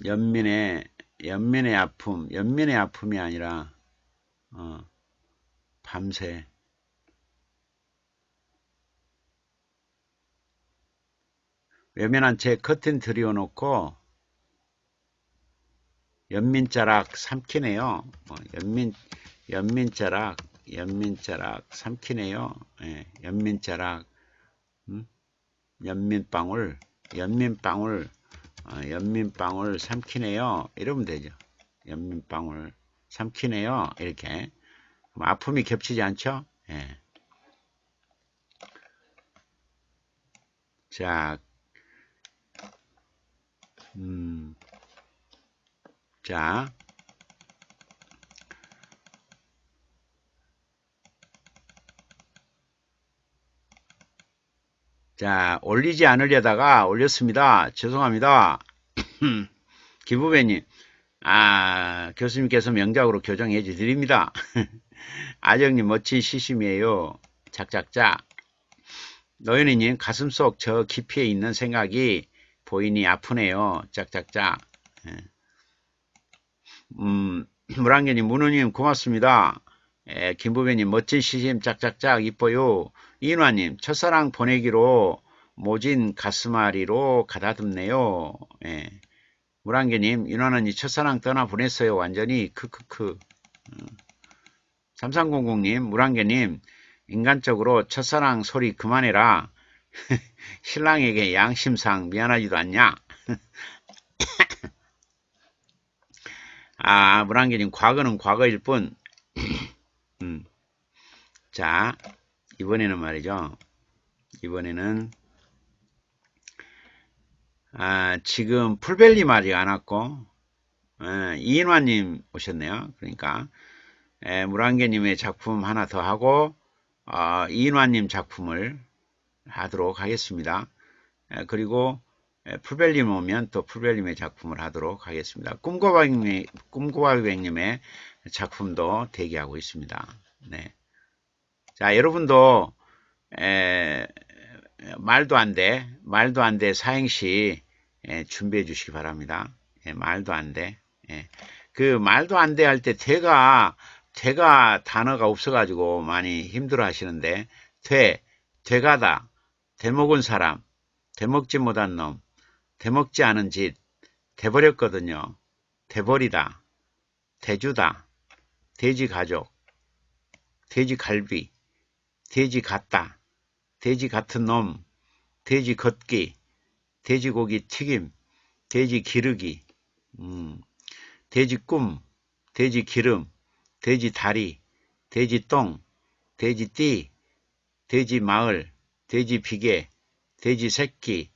연민의 아픔, 연민의 아픔이 아니라, 밤새, 외면한 채 커튼 들여놓고, 연민자락 삼키네요. 연민자락 삼키네요. 예, 연민자락, 연민방울 삼키네요. 이러면 되죠. 연민방울 삼키네요. 이렇게. 그럼 아픔이 겹치지 않죠? 예. 자, 자, 올리지 않으려다가 올렸습니다. 죄송합니다. 김후배님, 교수님께서 명작으로 교정해 주드립니다. 아정님, 멋진 시심이에요. 작작작. 노현이님, 가슴속 저 깊이에 있는 생각이 보이니 아프네요. 짝짝짝. 물안개님, 문우님 고맙습니다. 김부배님 멋진 시심 짝짝짝 이뻐요. 이인화님, 첫사랑 보내기로 모진 가슴앓이로 가다듬네요. 물안개님, 인화는이 첫사랑 떠나 보냈어요. 완전히 크크크. 3300님, 물안개님, 인간적으로 첫사랑 소리 그만해라. 신랑에게 양심상 미안하지도 않냐? 아, 물안개님, 과거는 과거일 뿐. 자, 이번에는 말이죠. 이번에는, 지금 풀벨리 말이 안 왔고, 이인화님 오셨네요. 그러니까, 물안개님의 작품 하나 더 하고, 이인화님 작품을 하도록 하겠습니다. 그리고 풀벨림 오면 또 풀벨림의 작품을 하도록 하겠습니다. 꿈고발백님의 작품도 대기하고 있습니다. 네. 자, 여러분도 말도 안 돼 사행시 준비해 주시기 바랍니다. 말도 안 돼. 그 말도 안 돼 할 때 되가 단어가 없어가지고 많이 힘들어 하시는데, 되가다, 되먹은 사람, 되먹지 못한 놈, 되먹지 않은 짓, 돼버렸거든요. 돼버리다, 돼주다, 돼지 가족, 돼지 갈비, 돼지 같다, 돼지 같은 놈, 돼지 걷기, 돼지고기 튀김, 돼지 기르기, 돼지 꿈, 돼지 기름, 돼지 다리, 돼지 똥, 돼지 띠, 돼지 마을, 돼지 비계, 돼지 새끼,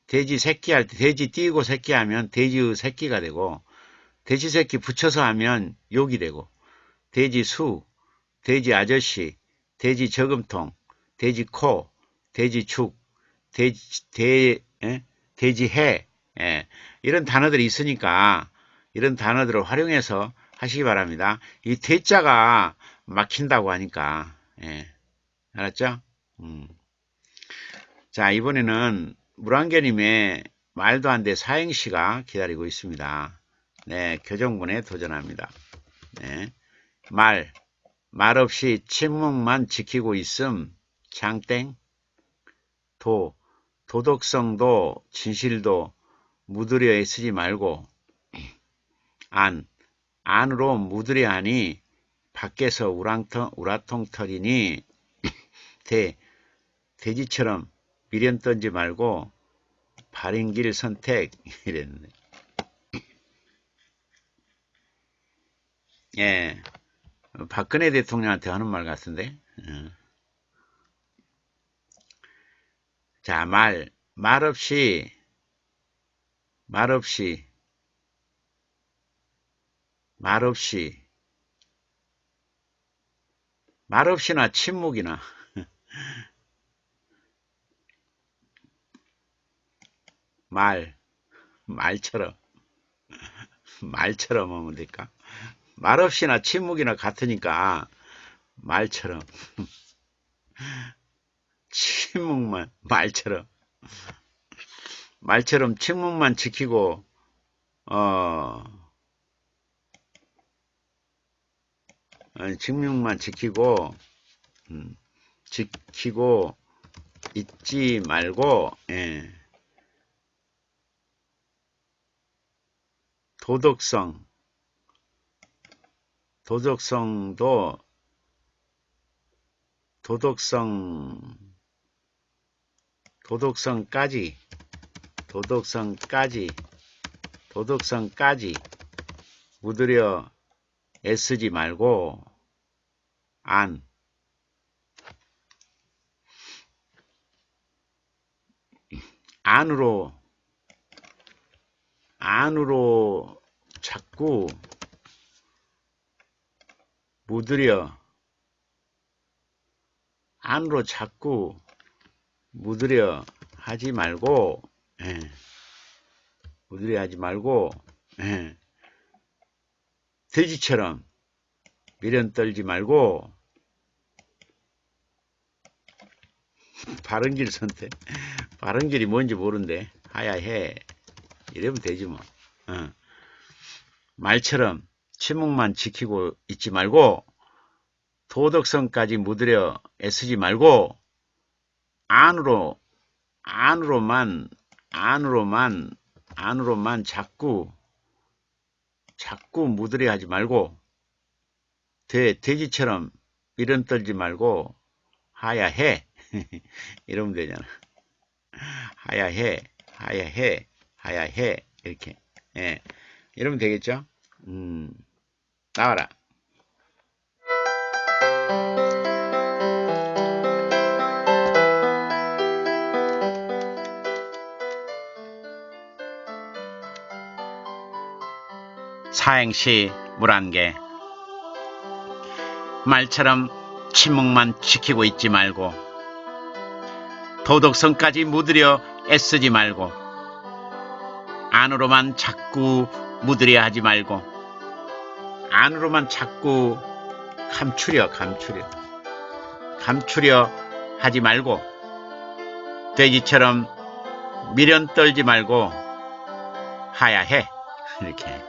돼지 새끼 할 때 돼지 띄고 새끼 하면 돼지의 새끼가 되고, 돼지 새끼 붙여서 하면 욕이 되고, 돼지 수, 돼지 아저씨, 돼지 저금통, 돼지 코, 돼지 축, 돼지 해, 이런 단어들이 있으니까 이런 단어들을 활용해서 하시기 바랍니다. 이 돼자가 막힌다고 하니까, 알았죠? 자, 이번에는 물안개님의 말도 안 돼 사행시가 기다리고 있습니다. 네, 교정본에 도전합니다. 네, 말 없이 침묵만 지키고 있음, 장땡. 도덕성도 진실도 묻으려 애쓰지 말고, 안으로 묻으려 하니 밖에서 우라통털이니, 돼지처럼 미련 던지 말고 바른 길 선택. 이랬네. 예, 박근혜 대통령한테 하는 말 같은데. 자, 말 없이나 침묵이나. 말처럼 하면 될까? 말 없이나 침묵이나 같으니까 말처럼. 침묵만, 말처럼 침묵만 지키고, 침묵만 지키고 잊지 말고, 도덕성까지 묻으려 애쓰지 말고, 안으로 자꾸 묻으려 하지 말고, 돼지처럼 미련 떨지 말고 바른 길 선택. 바른 길이 뭔지 모른대. 하야해. 이러면 되지 뭐. 말처럼 침묵만 지키고 있지 말고 도덕성까지 묻으려 애쓰지 말고 안으로만 자꾸 묻으려 하지 말고 돼지처럼 미련 떨지 말고 하야해. 이러면 되잖아. 하야해 이렇게. 예. 이러면 되겠죠? 나와라. 사행시 물안개. 말처럼 침묵만 지키고 있지 말고 도덕성까지 묻으려 애쓰지 말고 안으로만 자꾸 묻으려 하지 말고 안으로만 자꾸 감추려 하지 말고 돼지처럼 미련 떨지 말고 하야해. 이렇게.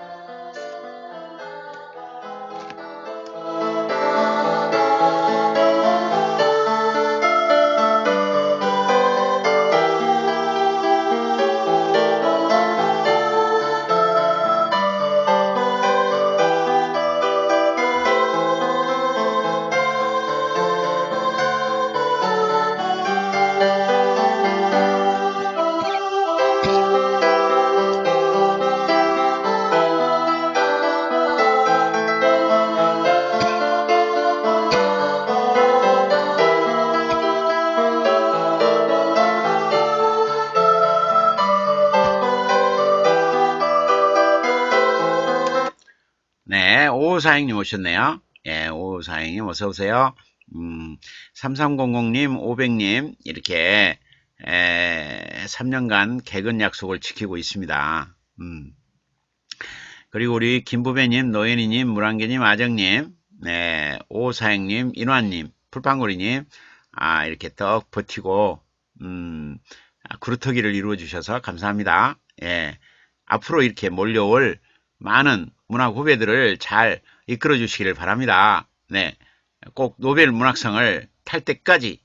네, 5542님 오셨네요. 예, 5542님 어서오세요. 3300님, 500님, 이렇게, 3년간 개근 약속을 지키고 있습니다. 그리고 우리 김부배님, 노현이님, 물안개님, 아정님, 네, 5542님, 인환님, 풀빵구리님, 이렇게 떡 버티고, 그루터기를 이루어주셔서 감사합니다. 예, 앞으로 이렇게 몰려올 많은 문학 후배들을 잘 이끌어 주시기를 바랍니다. 네, 꼭 노벨 문학상을 탈 때까지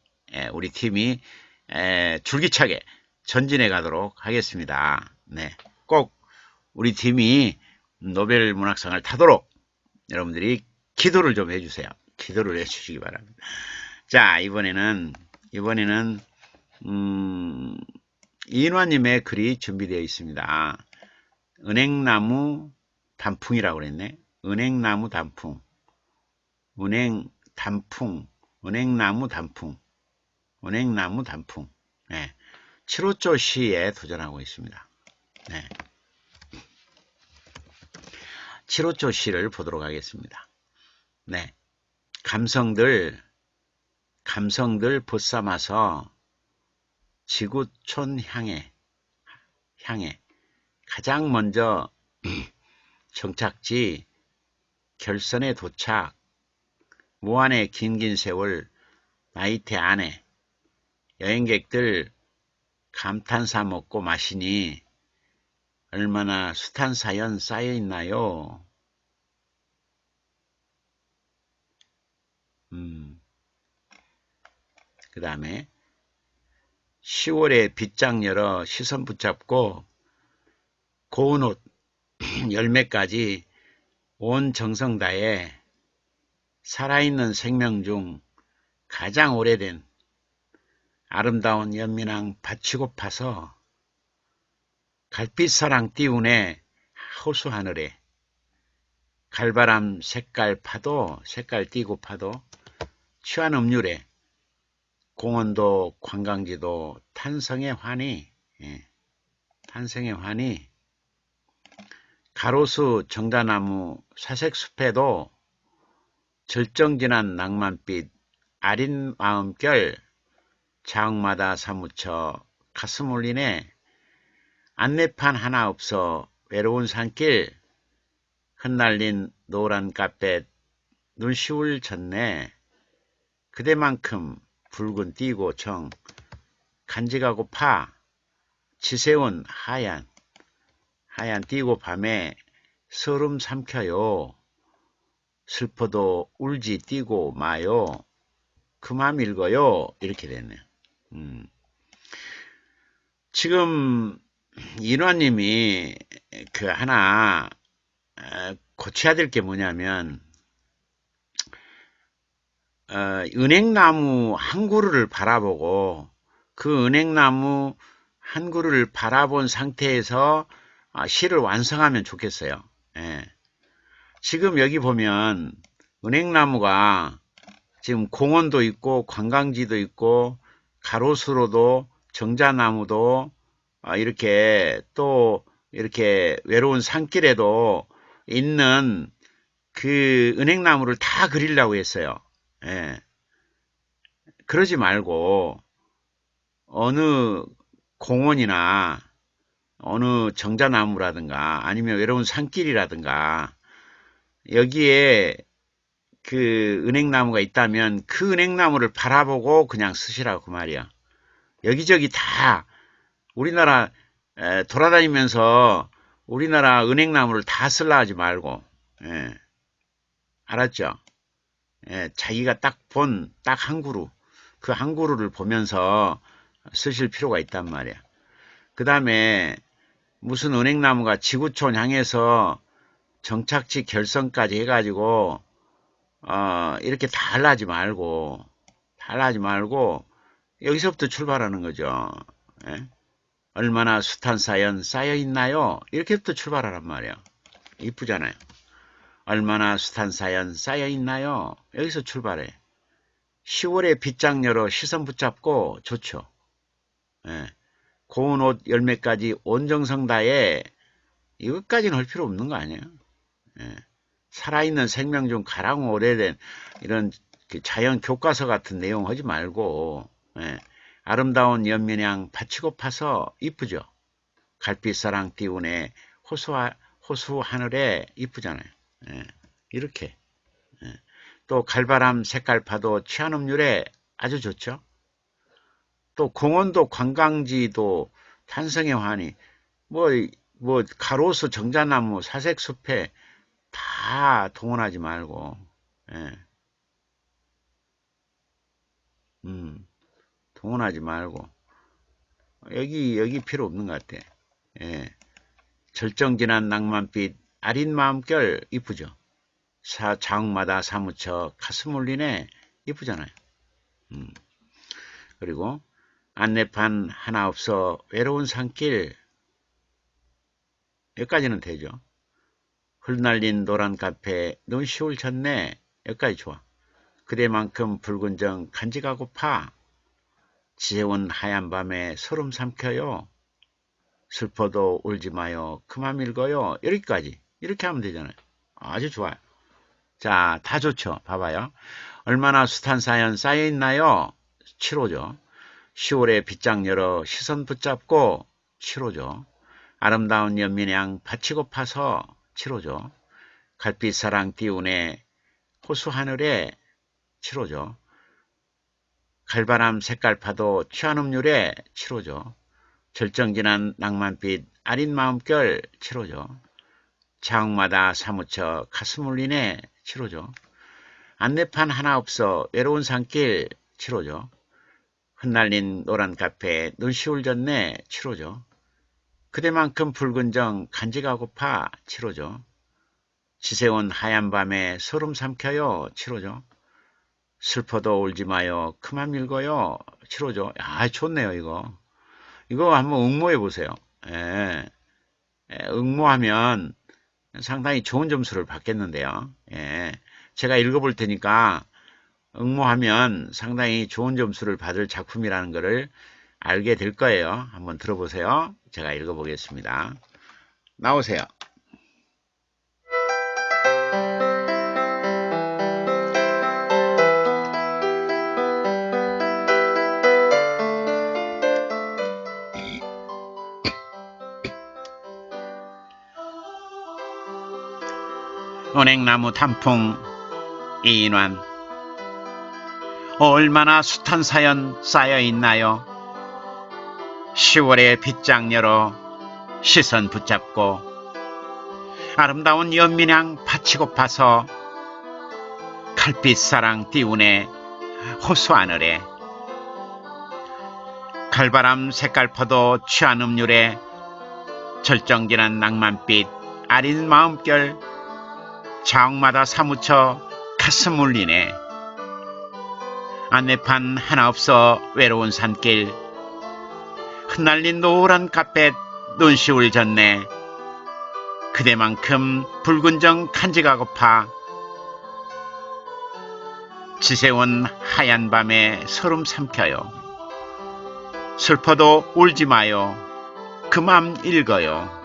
우리 팀이 줄기차게 전진해 가도록 하겠습니다. 네, 꼭 우리 팀이 노벨 문학상을 타도록 여러분들이 기도를 좀 해주세요. 기도를 해주시기 바랍니다. 자, 이번에는 이인화님의 글이 준비되어 있습니다. 은행나무 단풍이라고 그랬네. 은행나무 단풍. 은행나무 단풍. 네. 7호조 시에 도전하고 있습니다. 네. 7호조 시를 보도록 하겠습니다. 네. 감성들 벗삼아서 지구촌 향해 가장 먼저 정착지 결선에 도착 무한의 긴 세월 나이테 안에 여행객들 감탄사 먹고 마시니 얼마나 숱한 사연 쌓여 있나요? 그 다음에 10월에 빗장 열어 시선 붙잡고 고운 옷 열매까지 온 정성 다해 살아있는 생명 중 가장 오래된 아름다운 연민왕 바치고 파서 갈빛사랑 띄우네 호수 하늘에 갈바람 색깔 띄고 파도 취한 음률에 공원도 관광지도 탄성의 환희 가로수 정자나무 사색숲에도 절정진한 낭만빛 아린 마음결 자옥마다 사무쳐 가슴 울리네 안내판 하나 없어 외로운 산길 흩날린 노란 카펫 눈시울 졌네 그대만큼 붉은 띠고 정 간직하고 파 지새운 하얀 띠고 밤에 서름 삼켜요 슬퍼도 울지 뛰고 마요. 그만 읽어요. 이렇게 됐네요. 지금 인화님이 그 하나 고쳐야 될 게 뭐냐면 은행나무 한 그루를 바라보고 그 은행나무 한 그루를 바라본 상태에서 시를 완성하면 좋겠어요. 예. 지금 여기 보면 은행나무가 지금 공원도 있고 관광지도 있고 가로수로도 정자나무도 이렇게 또 이렇게 외로운 산길에도 있는 그 은행나무를 다 그리려고 했어요. 예. 그러지 말고 어느 공원이나 어느 정자나무라든가 아니면 외로운 산길이라든가 여기에 그 은행나무가 있다면 그 은행나무를 바라보고 그냥 쓰시라고 그 말이야. 여기저기 다 우리나라 돌아다니면서 우리나라 은행나무를 다 쓸라 하지 말고, 예. 알았죠? 예, 자기가 딱 본 딱 한 그루, 그 한 그루를 보면서 쓰실 필요가 있단 말이야. 그 다음에 무슨 은행나무가 지구촌 향해서 정착지 결선까지 해가지고 이렇게 다 하지 말고 여기서부터 출발하는 거죠. 예? 얼마나 숱한 사연 쌓여있나요? 이렇게부터 출발하란 말이에요. 이쁘잖아요. 얼마나 숱한 사연 쌓여있나요? 여기서 출발해. 10월에 빗장 열어 시선 붙잡고 좋죠. 예. 고운 옷 열매까지 온정성 다해 이것까지는 할 필요 없는 거 아니에요? 예. 살아있는 생명 중 가장 오래된 이런 자연 교과서 같은 내용 하지 말고 예. 아름다운 연면향 받치고 파서 이쁘죠. 갈빛사랑 띄우네 호수 하늘에 이쁘잖아요. 예. 이렇게 예. 또 갈바람 색깔 파도 취한음률에 아주 좋죠. 또 공원도 관광지도 탄성의 환희 뭐 가로수 정자나무 사색숲에 다 동원하지 말고 예. 동원하지 말고 여기 필요 없는 것 같아. 예. 절정진한 낭만빛 아린 마음결 이쁘죠. 자웅마다 사무쳐 가슴 울리네 이쁘잖아요. 그리고 안내판 하나 없어 외로운 산길 여기까지는 되죠. 흩날린 노란 카페 눈시울 쳤네 여기까지 좋아. 그대만큼 붉은 정 간직하고파 지새운 하얀 밤에 소름 삼켜요. 슬퍼도 울지 마요. 그만 읽어요. 여기까지 이렇게 하면 되잖아요. 아주 좋아요. 자, 다 좋죠. 봐봐요. 얼마나 숱한 사연 쌓여있나요? 7호죠. 10월에 빗장 열어 시선 붙잡고 7호죠. 아름다운 연민향 받치고 파서 7호죠. 갈빛사랑 띄우네 호수 하늘에 7호죠. 갈바람 색깔 파도 취한음률에 7호죠. 절정진한 낭만빛 아린 마음결 7호죠. 자웅마다 사무쳐 가슴 울리네 7호죠. 안내판 하나 없어 외로운 산길 7호죠. 흩날린 노란 카페 눈시울 졌네 7호죠. 그대만큼 붉은 정 간직하고파 7호죠. 지새운 하얀 밤에 소름 삼켜요 7호죠. 슬퍼도 울지 마요. 그만 읽어요 7호죠. 아 좋네요 이거. 이거 한번 응모해 보세요. 예. 응모하면 상당히 좋은 점수를 받겠는데요. 예. 제가 읽어볼 테니까 응모하면 상당히 좋은 점수를 받을 작품이라는 것을 알게 될 거예요. 한번 들어보세요. 제가 읽어보겠습니다. 나오세요. 은행나무 단풍 이인환. 얼마나 숱한 사연 쌓여있나요? 10월에 빗장 열어 시선 붙잡고 아름다운 연민향 받치고 파서 칼빛사랑 띄우네 호수 하늘에 칼바람 색깔 퍼도 취한 음률에 절정진한 낭만빛 아린 마음결 자옥마다 사무쳐 가슴 울리네. 안내판 하나 없어 외로운 산길 흩날린 노란 카펫 눈시울 졌네. 그대만큼 붉은 정 간지가 고파 지새운 하얀 밤에 소름 삼켜요. 슬퍼도 울지 마요. 그 맘 읽어요.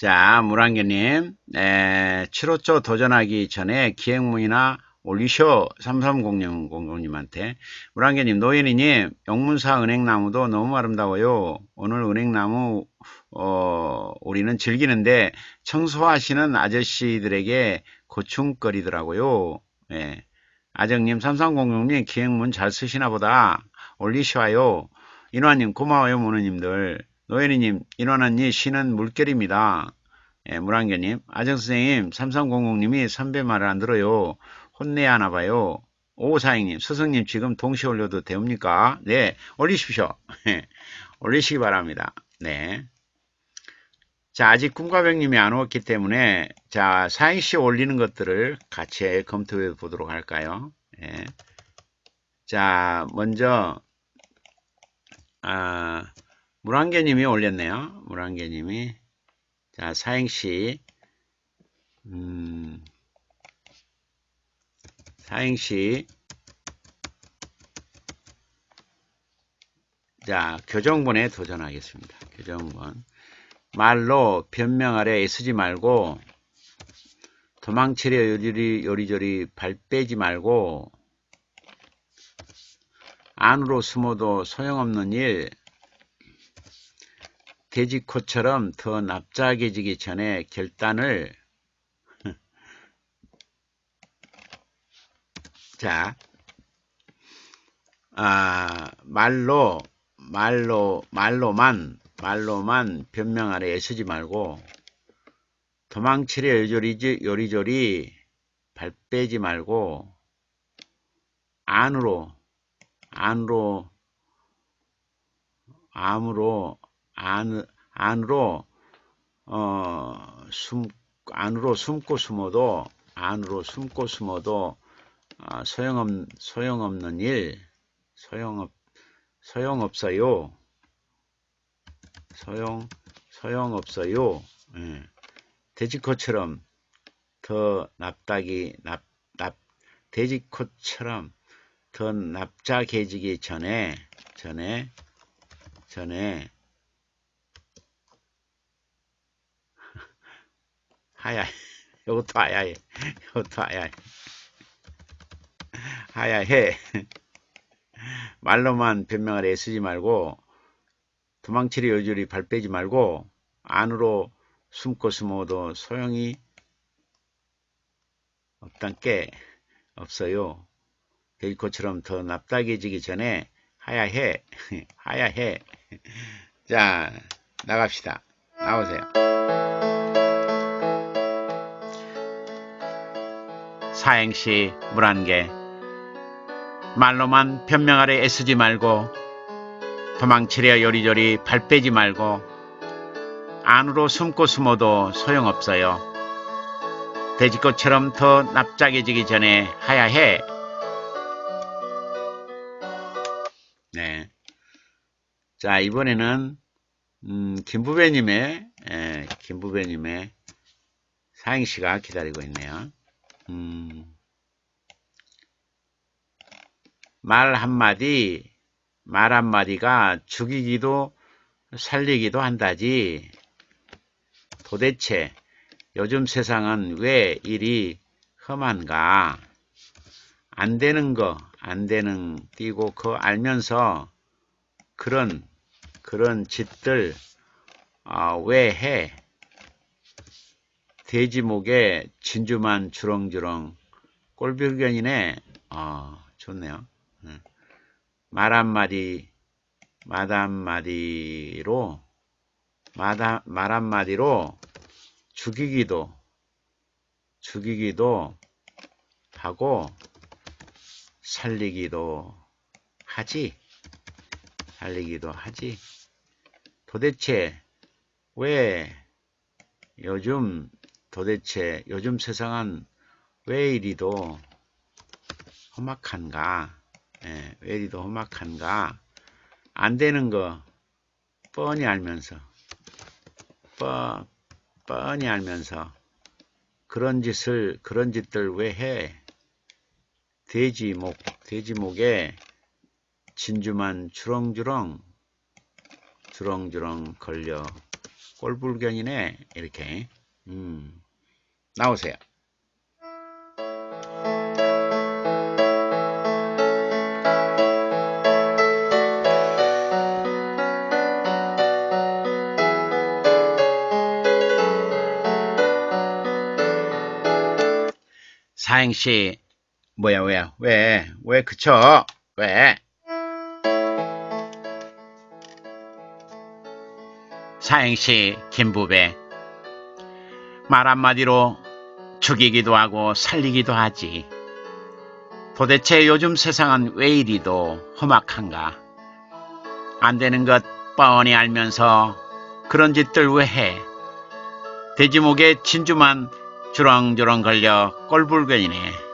자, 물안개님, 7호조 도전하기 전에 기행문이나 올리쇼 3300님한테 물안개님, 노현이님, 영문사 은행나무도 너무 아름다워요. 오늘 은행나무 우리는 즐기는데 청소하시는 아저씨들에게 고충거리더라고요. 예. 아정님, 3300님 기행문 잘 쓰시나 보다. 올리쇼요. 인화님 고마워요. 모노님들. 노현이님, 인원언니 쉬는 물결입니다. 예, 물안개님, 아정선생님, 3300님이 선배 말을 안 들어요. 혼내야 하나 봐요. 5542님, 스승님 지금 동시에 올려도 됩니까? 네, 올리십시오. 올리시기 바랍니다. 네. 자, 아직 꿈과병님이 안 왔기 때문에, 자, 사행시 올리는 것들을 같이 검토해 보도록 할까요? 예. 자, 먼저, 물안개님이 올렸네요. 물안개님이. 자, 사행시. 사행시. 자, 교정본에 도전하겠습니다. 교정본. 말로 변명하려 애쓰지 말고, 도망치려 요리조리 발 빼지 말고, 안으로 숨어도 소용없는 일, 돼지코처럼 더 납작해지기 전에 결단을 자, 말로만 변명하려 애쓰지 말고 도망치려 요리조리 발 빼지 말고 안으로 숨고 숨어도 소용없는 일, 소용없어요. 예. 돼지코처럼 돼지코처럼 더 납작해지기 전에 이것도 하야해. 말로만 변명을 애쓰지 말고 도망치려 요리조리 발 빼지 말고 안으로 숨어도 소용이 없어요. 돼지코처럼 더 납작해지기 전에 하야해. 자, 나갑시다. 나오세요. 사행시 물 한 개. 말로만 변명하려 애쓰지 말고 도망치려 요리조리 발 빼지 말고 안으로 숨어도 소용없어요. 돼지꽃처럼 더 납작해지기 전에 하야해. 네. 자, 이번에는 김부배님의 사행시가 기다리고 있네요. 말 한마디가 죽이기도 살리기도 한다지. 도대체 요즘 세상은 왜 이리 험한가? 안 되는 띄고 알면서 그런 짓들 왜 해? 돼지 목에 진주만 주렁주렁. 꼴불견이네. 좋네요. 말 한마디로 죽이기도 하고 살리기도 하지. 도대체 요즘 세상은 왜 이리도 험악한가? 안 되는 거 뻔히 알면서 그런 짓들 왜 해? 돼지 목에 진주만 주렁주렁 걸려. 꼴불견이네. 이렇게 나오세요. 사행시 뭐야 왜 그쳐? 왜? 사행시 김부배. 말 한마디로 죽이기도 하고 살리기도 하지. 도대체 요즘 세상은 왜 이리도 험악한가? 안 되는 것 뻔히 알면서 그런 짓들 왜 해? 돼지 목에 진주만 주렁주렁 걸려 꼴불견이네.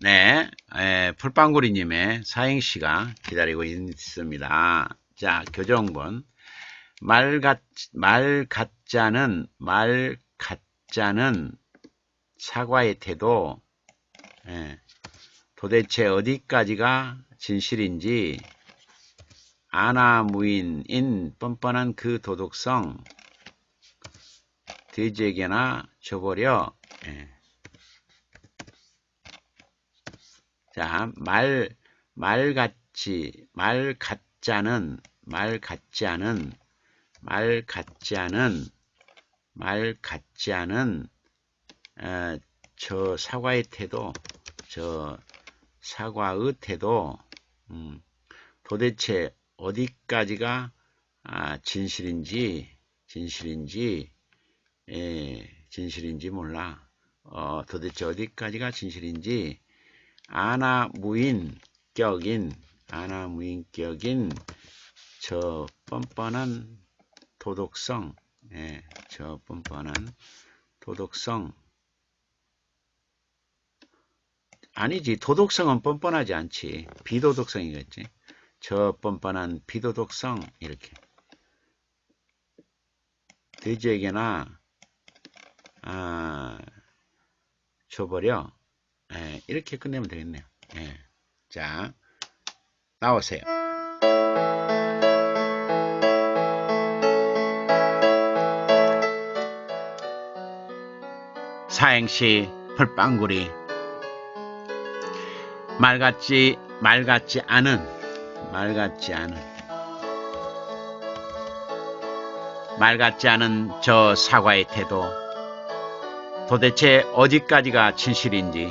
네, 풀빵구리님의 사행시가 기다리고 있습니다. 자, 교정본. 말 가짜는 사과의 태도. 도대체 어디까지가 진실인지 아나무인인 뻔뻔한 그 도덕성 돼지에게나 줘버려. 자, 말 가짜는 말 같지 않은, 말 같지 않은, 말 같지 않은 저 사과의 태도, 저 사과의 태도, 도대체 어디까지가 진실인지, 진실인지 몰라. 도대체 어디까지가 진실인지 아나무인격인 저 뻔뻔한 도덕성, 저 뻔뻔한 도덕성, 아니지, 도덕성은 뻔뻔하지 않지. 비도덕성이겠지. 저 뻔뻔한 비도덕성, 이렇게. 돼지에게나 줘버려. 이렇게 끝내면 되겠네요. 자, 나오세요. 사행시 풀빵구리. 말 같지 않은, 말 같지 않은 저 사과의 태도, 도대체 어디까지가 진실인지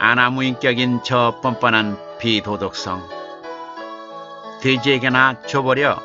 아나무인격인 저 뻔뻔한 비도덕성, 돼지에게나 줘버려.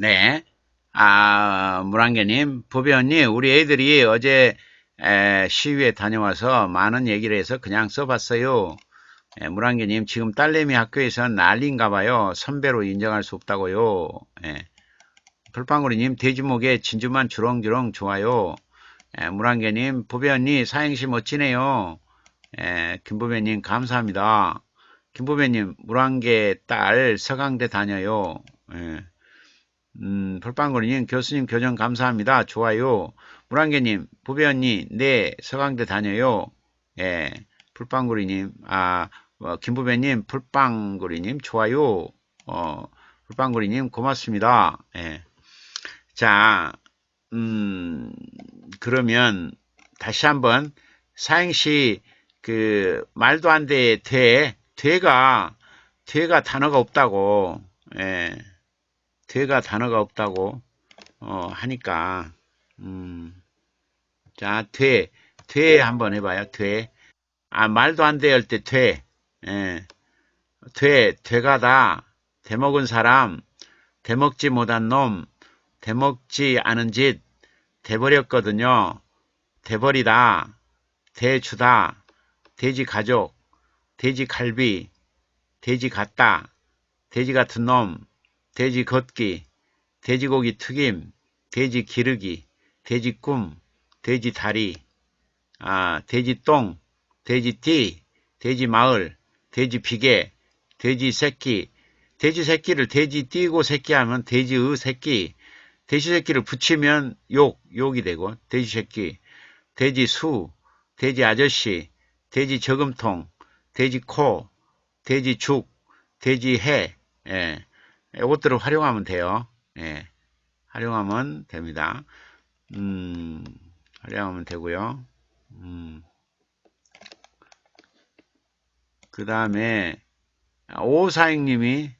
네. 물안개님, 부배원님, 우리 애들이 어제 시위에 다녀와서 많은 얘기를 해서 그냥 써봤어요. 물안개님, 지금 딸내미 학교에서 난리인가 봐요. 선배로 인정할 수 없다고요. 풀빵구리님, 돼지목에 진주만 주렁주렁 좋아요. 물안개님, 부배원님, 사행시 멋지네요. 김부배님, 감사합니다. 김부배님, 물안개 딸 서강대 다녀요. 풀빵구리님, 교수님 교정 감사합니다. 좋아요. 물안개님, 부배언니, 네, 서강대 다녀요. 풀빵구리님, 김부배님, 풀빵구리님, 좋아요. 풀빵구리님, 고맙습니다. 자, 그러면 다시 한번 사행시, 말도 안 돼, 돼가 단어가 없다고, 돼가 단어가 없다고 하니까 자, 돼 한번 해봐요. 말도 안 돼 할 때 돼가다, 대먹은 사람, 대먹지 못한 놈, 대먹지 않은 짓, 돼버렸거든요. 돼버리다, 돼주다, 돼지 가족, 돼지 갈비, 돼지 같다, 돼지 같은 놈, 돼지 걷기, 돼지고기 튀김, 돼지 기르기, 돼지 꿈, 돼지 다리, 돼지 똥, 돼지 띠, 돼지 마을, 돼지 비계, 돼지 새끼, 돼지 새끼를 돼지 띠고 새끼 하면 돼지의 새끼, 돼지 새끼를 붙이면 욕이 되고, 돼지 새끼, 돼지 수, 돼지 아저씨, 돼지 저금통, 돼지 코, 돼지 죽, 돼지 해, 이것들을 활용하면 돼요. 활용하면 됩니다. 활용하면 되고요. 그 다음에 오사행님이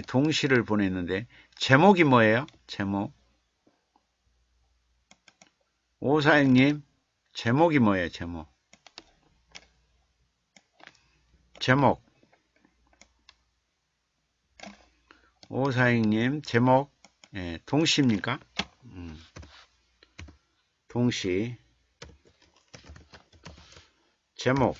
동시를 보냈는데 제목이 뭐예요? 제목. 오사행님 제목이 뭐예요? 제목. 오사행님 제목 동시입니까? 동시 제목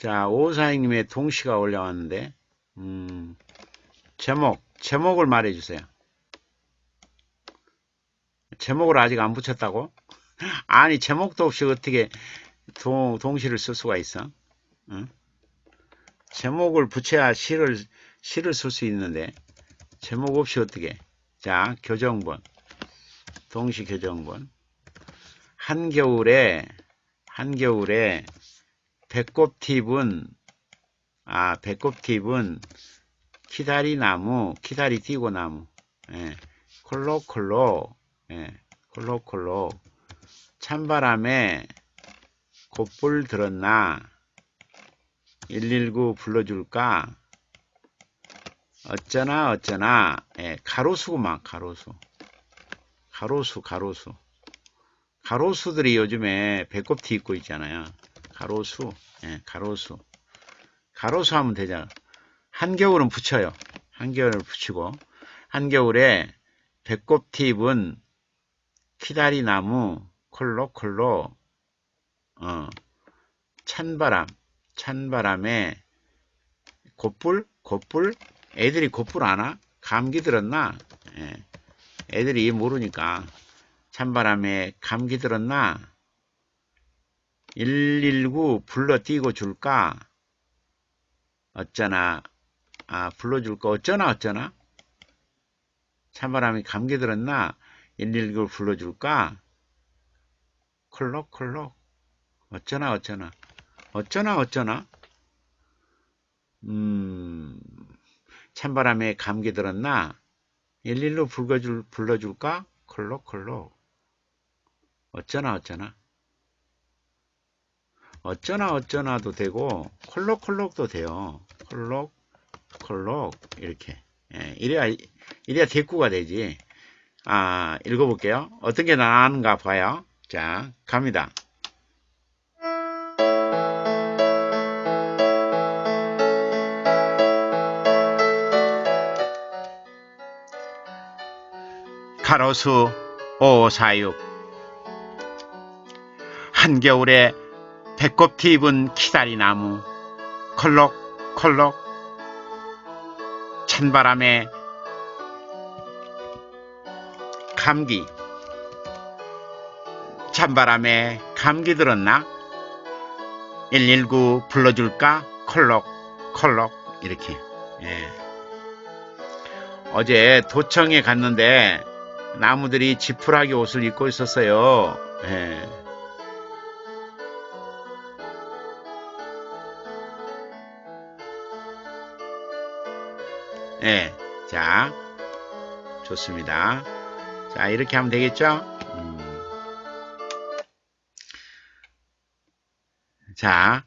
자, 오사장님의 동시가 올라왔는데 제목을 말해주세요. 제목을 아직 안 붙였다고? 아니, 제목도 없이 어떻게 동시를 쓸 수가 있어? 응? 제목을 붙여야 시를 쓸 수 있는데 제목 없이 어떻게? 자, 교정본 동시 교정본 한겨울에 배꼽팁은 키다리 띄고 나무 예, 콜록콜록 찬바람에 곧불 들었나 119 불러줄까 어쩌나 예, 가로수구만 가로수들이 요즘에 배꼽티 입고 있잖아요. 가로수 하면 되잖아. 한겨울은 붙여요. 한겨울을 붙이고 한겨울에 배꼽티 입은 키다리나무 콜록콜록 찬바람에 곧불 애들이 곧불 아나? 감기 들었나? 예. 애들이 모르니까 찬바람에 감기 들었나? 119 불러 띄고 줄까? 불러줄까? 어쩌나? 찬바람에 감기 들었나? 119 불러줄까? 콜록콜록 어쩌나? 찬바람에 감기 들었나? 119 불러줄까? 콜록콜록 어쩌나도 되고 콜록콜록도 돼요. 콜록 이렇게 이래야 대꾸가 되지. 읽어볼게요. 어떤 게 나는가 봐요. 자, 갑니다. 가로수 546 한겨울에 배꼽티 입은 키다리나무 콜록콜록 찬바람에 감기 들었나? 119 불러줄까? 콜록콜록 이렇게. 예. 어제 도청에 갔는데 나무들이 지푸라기 옷을 입고 있었어요. 예. 예. 자, 좋습니다. 자, 이렇게 하면 되겠죠? 자,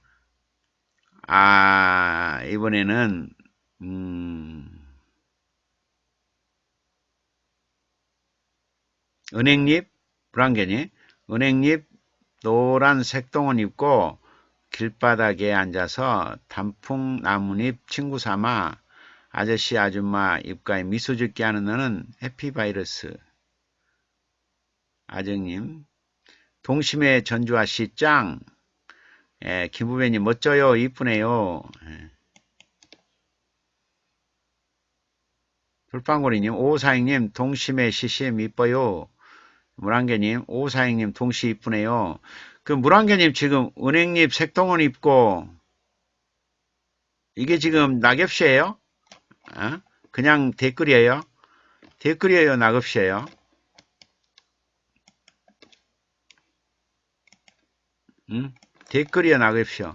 이번에는, 은행잎, 불안개니, 은행잎, 노란 색동원 입고 길바닥에 앉아서 단풍 나뭇잎 친구 삼아 아저씨 아줌마 입가에 미소 짓게 하는 너는 해피바이러스. 아정님, 동심의 전주아씨 짱. 예, 김부배님 멋져요. 이쁘네요. 예. 불빵고리님, 오사행님 동심의 CCM 이뻐요. 물안개님, 오사행님 동시 이쁘네요. 그 물안개님 지금 은행잎 색동원 입고 이게 지금 낙엽씨예요? 그냥 댓글이에요? 댓글이에요? 낙엽씨예요? 응? 댓글이야 낙엽씨요.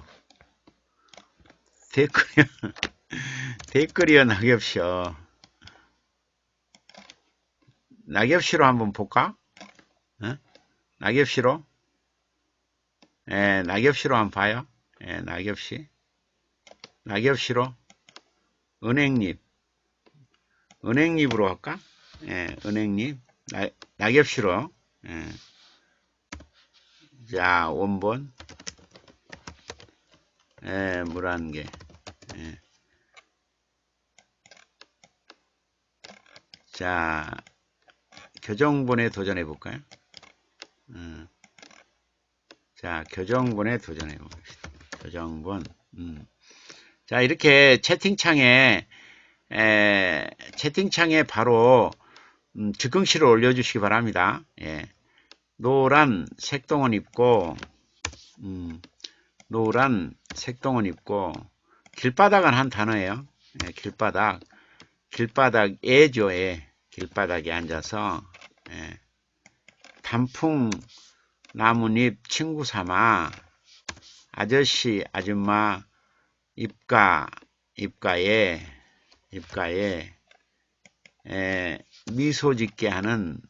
댓글이야 낙엽씨요. 낙엽씨로 한번 볼까? 낙엽씨로? 예, 낙엽씨로 한번 봐요. 예, 낙엽씨로. 은행잎으로 할까? 예, 은행잎. 낙엽씨로. 예. 자, 원본. 물 한 개. 예. 자, 교정본에 도전해 볼까요? 자, 교정본에 도전해 봅시다. 교정본. 자, 이렇게 채팅창에 바로 즉흥시를 올려주시기 바랍니다. 예. 노란 색동원 입고, 노란 색동원 입고, 길바닥은 한 단어예요. 예, 길바닥. 길바닥에죠, 예. 길바닥에 앉아서, 예. 단풍 나뭇잎 친구 삼아, 아저씨, 아줌마, 입가에, 미소 짓게 하는,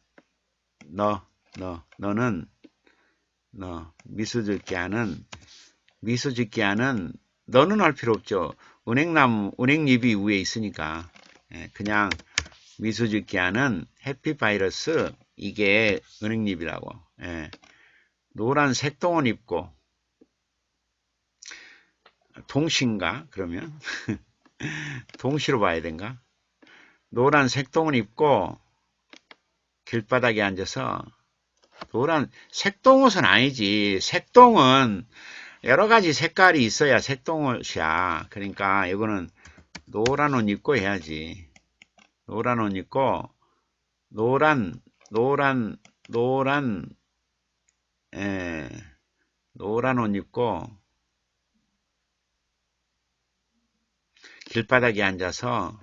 너는, 미소 짓게 하는, 너는 할 필요 없죠. 은행잎이 위에 있으니까. 그냥 미소 짓게 하는 해피바이러스, 이게 은행잎이라고. 노란 색동원 입고, 동시인가? 그러면? 동시로 봐야 된가? 노란 색동원 입고, 길바닥에 앉아서, 노란, 색동옷은 아니지. 색동은 여러 가지 색깔이 있어야 색동옷이야. 그러니까 이거는 노란 옷 입고 해야지. 노란 옷 입고, 노란 옷 입고, 길바닥에 앉아서,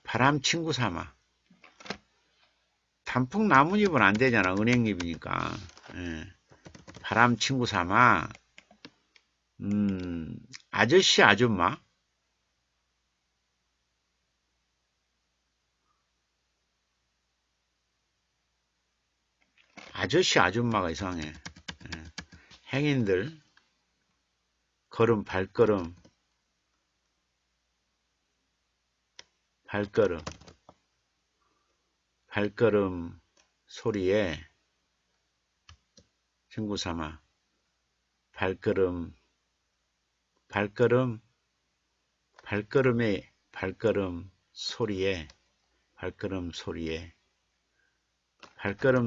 바람 친구 삼아. 단풍 나뭇잎은 안 되잖아. 은행잎이니까. 바람 친구 삼아. 아저씨, 아줌마. 아저씨, 아줌마가 이상해. 행인들. 발걸음. 소리에 친구 삼아. 발걸음의 소리에 발걸음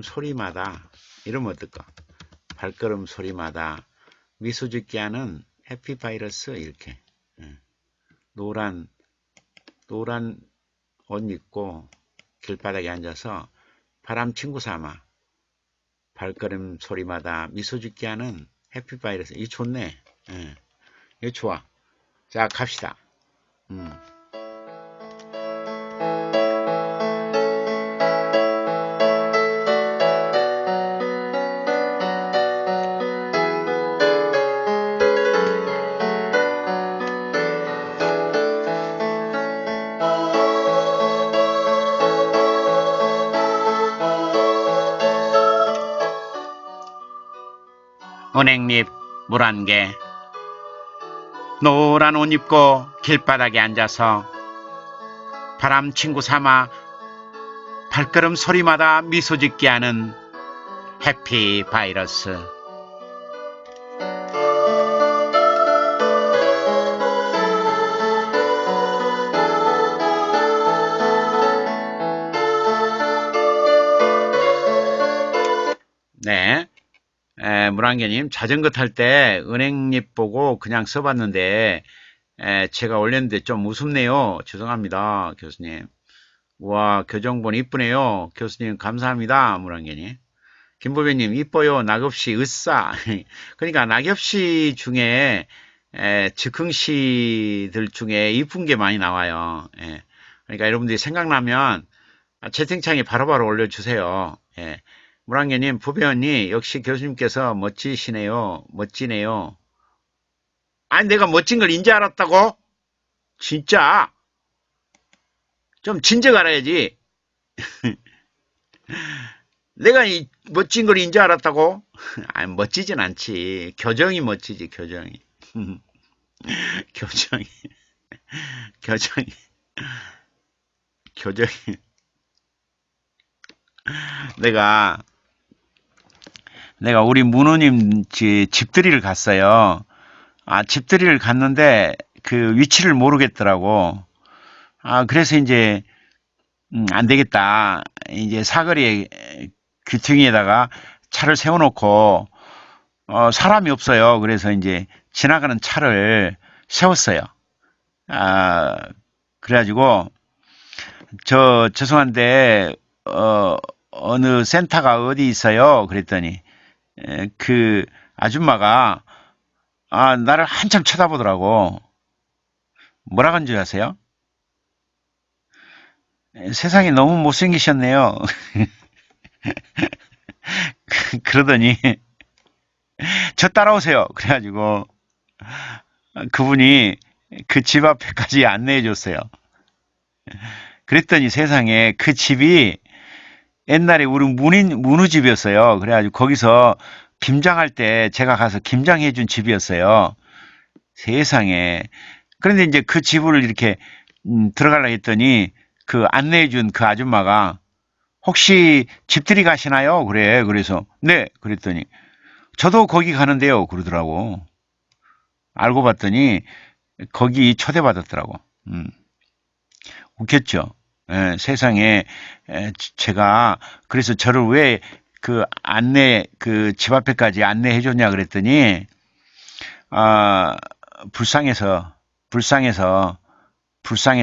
소리마다 이러면 어떨까? 발걸음 소리마다 미소 짓게 하는 해피바이러스 이렇게 노란 옷 입고 길바닥에 앉아서 바람 친구 삼아 발걸음 소리마다 미소 짓게 하는 해피바이러스. 이 좋네. 이거 좋아. 자, 갑시다. 은행잎 물 한 개. 노란 옷 입고 길바닥에 앉아서 바람 친구 삼아 발걸음 소리마다 미소 짓게 하는 해피바이러스. 네. 물안개님, 자전거 탈 때 은행잎 보고 그냥 써봤는데, 제가 올렸는데 좀 우습네요. 죄송합니다, 교수님. 와, 교정본 이쁘네요. 교수님, 감사합니다, 물안개님. 김보배님, 이뻐요. 낙엽시, 으싸. 그러니까 낙엽시 중에, 즉흥시들 중에 이쁜 게 많이 나와요. 그러니까 여러분들이 생각나면 채팅창에 바로바로 올려주세요. 물안개님, 부배언니, 역시 교수님께서 멋지시네요. 멋지네요. 아니, 내가 멋진 걸 인제 알았다고? 진짜? 좀 진즉 알아야지. 내가 이 멋진 걸 인제 알았다고? 아니, 멋지진 않지. 교정이 멋지지, 교정이. 교정이. 내가 우리 문우님 집들이를 갔어요. 집들이를 갔는데 그 위치를 모르겠더라고. 그래서 이제 안 되겠다. 이제 사거리에 귀퉁이에다가 차를 세워놓고 사람이 없어요. 그래서 이제 지나가는 차를 세웠어요. 그래가지고 죄송한데 어느 센터가 어디 있어요? 그랬더니 그 아줌마가 나를 한참 쳐다보더라고. 뭐라 그런 줄 아세요? 세상에 너무 못생기셨네요. 그러더니 저 따라오세요. 그래가지고 그분이 그 집 앞에까지 안내해 줬어요. 그랬더니 세상에 그 집이 옛날에 우리 문우집이었어요. 그래가지고 거기서 김장할 때 제가 가서 김장해 준 집이었어요. 세상에. 그런데 이제 그 집을 이렇게 들어가려고 했더니 그 안내해 준 그 아줌마가 혹시 집들이 가시나요? 그래. 그래서 네. 그랬더니 저도 거기 가는데요. 그러더라고. 알고 봤더니 거기 초대받았더라고. 웃겼죠. 예, 세상에 제가 그래서 저를 왜 그 집 앞에까지 안내해 줬냐 그랬더니 불쌍해서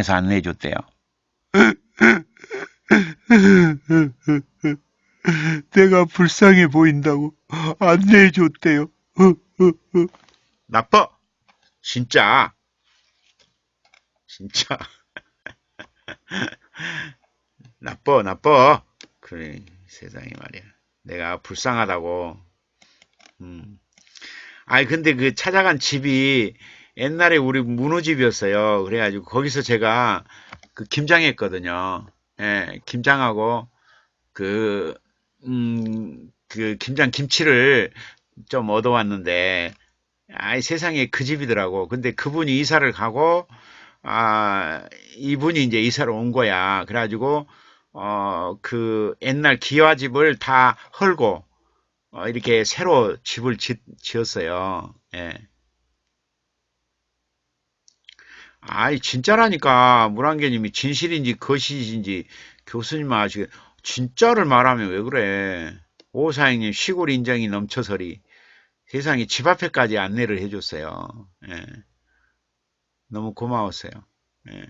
안내해 줬대요. 내가 불쌍해 보인다고 안내해 줬대요. 나빠. 진짜. 나빠. 그래, 세상에 말이야. 내가 불쌍하다고. 근데 그 찾아간 집이 옛날에 우리 문우집이었어요. 그래가지고 거기서 제가 그 김장했거든요. 예, 김장하고 그 김장 김치를 좀 얻어왔는데, 세상에 그 집이더라고. 근데 그분이 이사를 가고, 이분이 이제 이사를 온 거야. 그래가지고, 그 옛날 기와집을 다 헐고, 이렇게 새로 집을 지었어요. 예. 진짜라니까. 물안개님이 진실인지 거짓인지 교수님 아시게 진짜를 말하면 왜 그래. 오사행님 시골 인정이 넘쳐서리. 세상에 집 앞에까지 안내를 해줬어요. 예. 너무 고마웠어요. 예.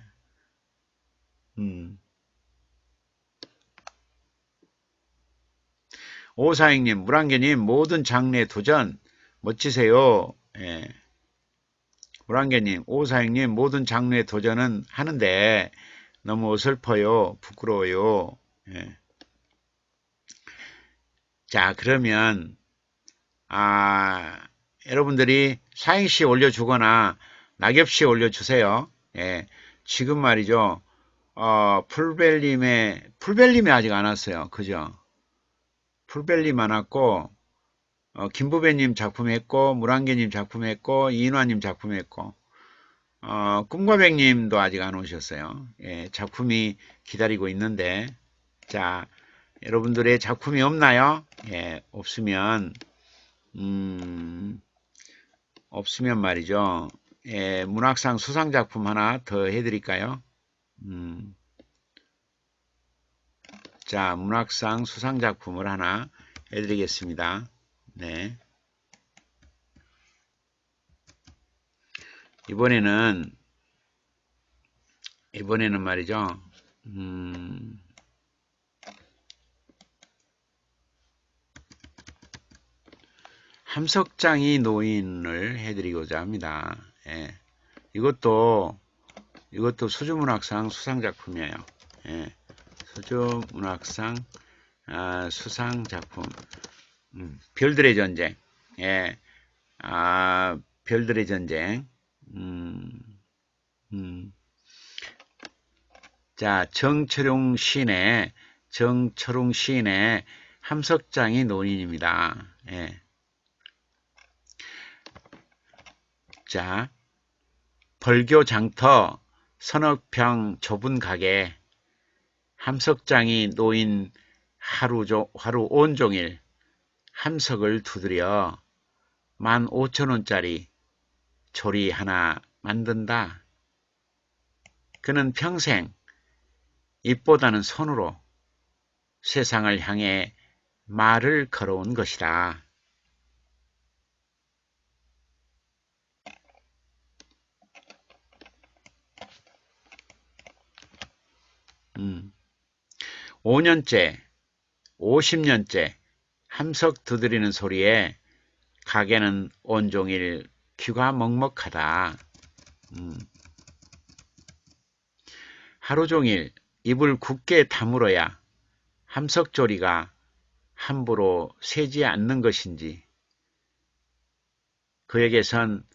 오사행님, 물안개님 모든 장르에 도전 멋지세요. 예. 물안개님, 오사행님 모든 장르의 도전은 하는데 너무 어설퍼요. 부끄러워요. 예. 자, 그러면 여러분들이 사행시 올려주거나 낙엽시 올려주세요. 예. 지금 말이죠. 풀벨님이 아직 안 왔어요. 그죠? 풀벨님 안 왔고, 김부배님 작품 했고, 물안개님 작품 했고, 이인화님 작품 했고, 꿈과백님도 아직 안 오셨어요. 예, 작품이 기다리고 있는데, 자, 여러분들의 작품이 없나요? 예, 없으면 말이죠. 예, 문학상 수상 작품 하나 더 해드릴까요? 자, 문학상 수상 작품을 하나 해드리겠습니다. 네. 이번에는 말이죠. 함석장이 노인을 해드리고자 합니다. 예. 이것도 수주문학상 수상작품이에요. 예. 수주문학상 수상작품. 별들의 전쟁. 예. 별들의 전쟁. 자, 정철웅 시인의 함석장이 노인입니다. 예. 자, 벌교장터 서너평 좁은 가게 함석장이 노인 하루 온종일 함석을 두드려 15,000원짜리 조리 하나 만든다. 그는 평생 입보다는 손으로 세상을 향해 말을 걸어온 것이다. 음. 5년째, 50년째 함석 두드리는 소리에 가게는 온종일 귀가 먹먹하다. 하루 종일 입을 굳게 다물어야 함석조리가 함부로 새지 않는 것인지 그에게선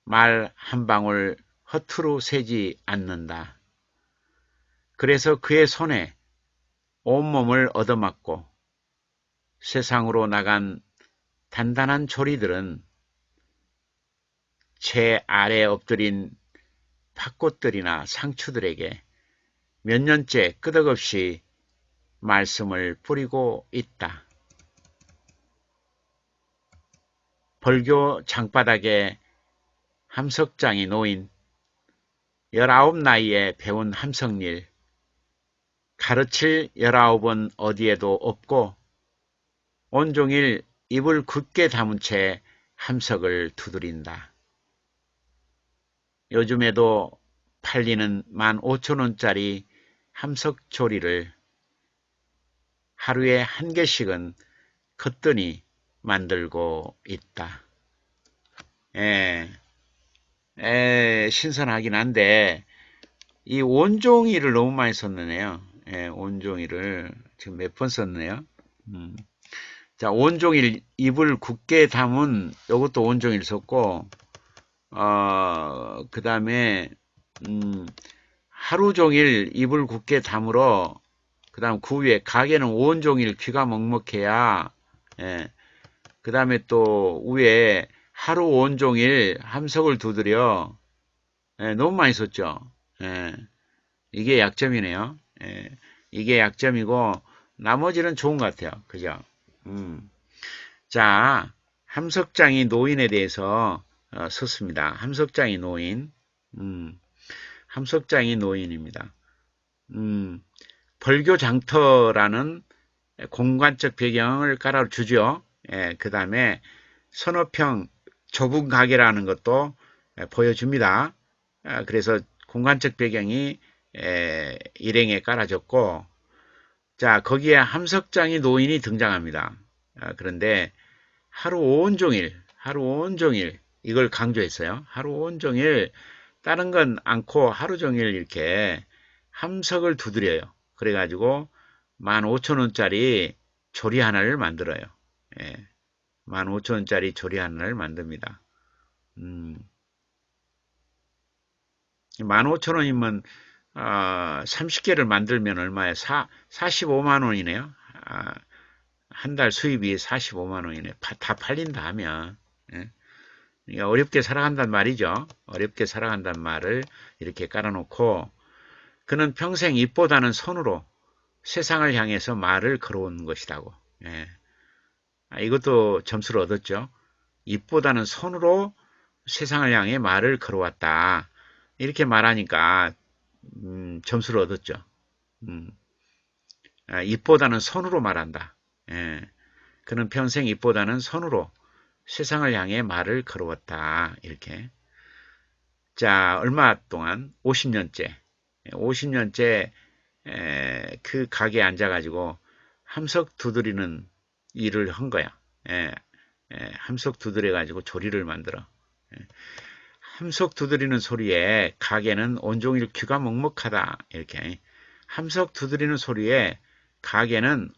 말 한 방울 허투루 새지 않는다. 그래서 그의 손에 온몸을 얻어맞고 세상으로 나간 단단한 조리들은 채 아래 엎드린 팥꽃들이나 상추들에게 몇 년째 끄덕없이 말씀을 뿌리고 있다. 벌교 장바닥에 함석장이 놓인 19 나이에 배운 함석일, 가르칠 19은 어디에도 없고 온종일 입을 굳게 다문 채 함석을 두드린다. 요즘에도 팔리는 15,000원짜리 함석조리를 하루에 한 개씩은 거뜬히 만들고 있다. 신선하긴 한데 이 온종이를 너무 많이 썼네요. 온종이를 지금 몇 번 썼네요. 자, 온종일 입을 굳게 담은 요것도 온종일 썼고 그 다음에 하루 종일 입을 굳게 다물어 그 다음 그 위에 가게는 온종일 귀가 먹먹해야 그 다음에 또 위에 하루 온종일 함석을 두드려 너무 많이 썼죠. 이게 약점이네요. 이게 약점이고 나머지는 좋은 것 같아요. 그죠? 자, 함석장이 노인에 대해서 썼습니다. 함석장이 노인. 함석장이 노인입니다. 벌교장터라는 공간적 배경을 깔아주죠. 그 다음에 서너평 좁은 가게라는 것도 보여줍니다. 그래서 공간적 배경이 일행에 깔아졌고, 자, 거기에 함석장이 노인이 등장합니다. 그런데 하루 온종일 이걸 강조했어요. 하루 온종일 다른 건 않고 하루 종일 이렇게 함석을 두드려요. 그래가지고 15,000원짜리 조리 하나를 만들어요. 15,000원짜리 조리 하나를 만듭니다. 15,000원이면 30개를 만들면 얼마예요? 45만원이네요. 한 달 수입이 45만원이네. 다 팔린다 하면. 그러니까 어렵게 살아간단 말이죠. 어렵게 살아간단 말을 이렇게 깔아놓고 그는 평생 입보다는 손으로 세상을 향해서 말을 걸어온 것이라고. 이것도 점수를 얻었죠. 입보다는 손으로 세상을 향해 말을 걸어왔다. 이렇게 말하니까 점수를 얻었죠. 입보다는 손으로 말한다. 그는 평생 입보다는 손으로 세상을 향해 말을 걸어왔다. 이렇게. 자, 얼마 동안? 50년째. 50년째 그 가게에 앉아가지고 함석 두드리는 일을 한 거야. 함석 두드려가지고 조리를 만들어. 함석 두드리는 소리에 가게는 온종일 귀가 먹먹하다. 이렇게. 함석 두드리는 소리에 가게는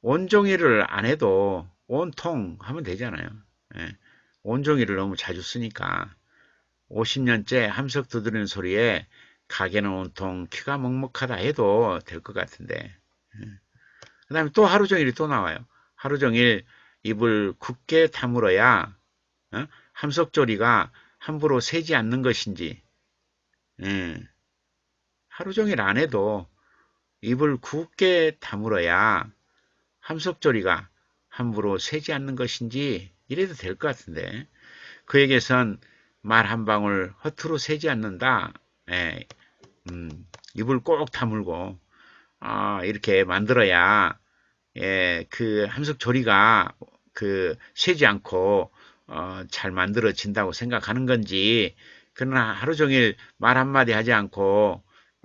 온종일을 안 해도 온통 하면 되잖아요. 온종일을 너무 자주 쓰니까 50년째 함석 두드리는 소리에 가게는 온통 귀가 먹먹하다 해도 될 것 같은데 그 다음에 또 하루 종일이 또 나와요. 하루 종일 입을 굳게 다물어야 함석조리가 함부로 새지 않는 것인지 하루 종일 안 해도 입을 굳게 다물어야 함석조리가 함부로 세지 않는 것인지 이래도 될 것 같은데 그에게선 말 한 방울 허투루 세지 않는다. 예, 입을 꼭 다물고 이렇게 만들어야 그 함석조리가 그 세지 않고 잘 만들어진다고 생각하는 건지 그러나 하루 종일 말 한마디 하지 않고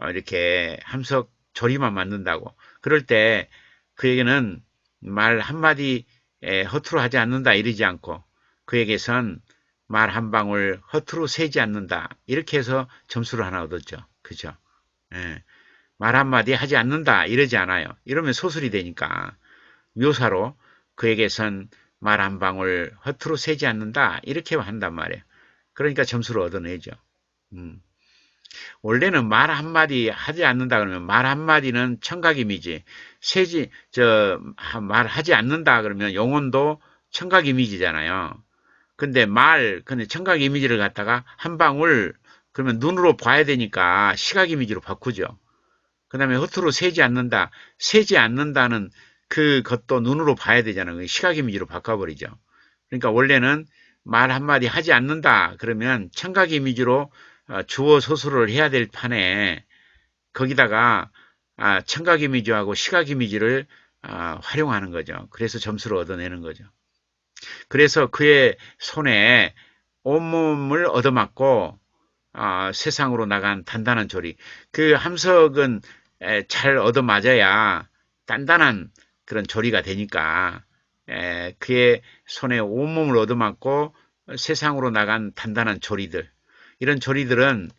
이렇게 함석조리만 만든다고 그럴 때 그에게는 말 한마디 허투루 하지 않는다 이러지 않고 그에게선 말 한 방울 허투루 세지 않는다 이렇게 해서 점수를 하나 얻었죠. 그죠? 예. 말 한마디 하지 않는다 이러지 않아요. 이러면 소설이 되니까 묘사로 그에게선 말 한 방울 허투루 세지 않는다 이렇게 한단 말이에요. 그러니까 점수를 얻어내죠. 원래는 말 한마디 하지 않는다 그러면 말 한마디는 청각이미지 말하지 않는다 그러면 영혼도 청각이미지잖아요. 근데 근데 청각 이미지를 갖다가 한 방울 그러면 눈으로 봐야 되니까 시각 이미지로 바꾸죠. 그 다음에 허투루 세지 않는다. 세지 않는다는 그것도 눈으로 봐야 되잖아요. 시각 이미지로 바꿔버리죠. 그러니까 원래는 말 한마디 하지 않는다. 그러면 청각 이미지로 주어 소설을 해야 될 판에 거기다가 청각 이미지하고 시각 이미지를 활용하는 거죠. 그래서 점수를 얻어내는 거죠. 그래서 그의 손에 온몸을 얻어맞고 세상으로 나간 단단한 조리. 그 함석은 잘 얻어맞아야 단단한 그런 조리가 되니까 그의 손에 온몸을 얻어맞고 세상으로 나간 단단한 조리들. 이런 조리들은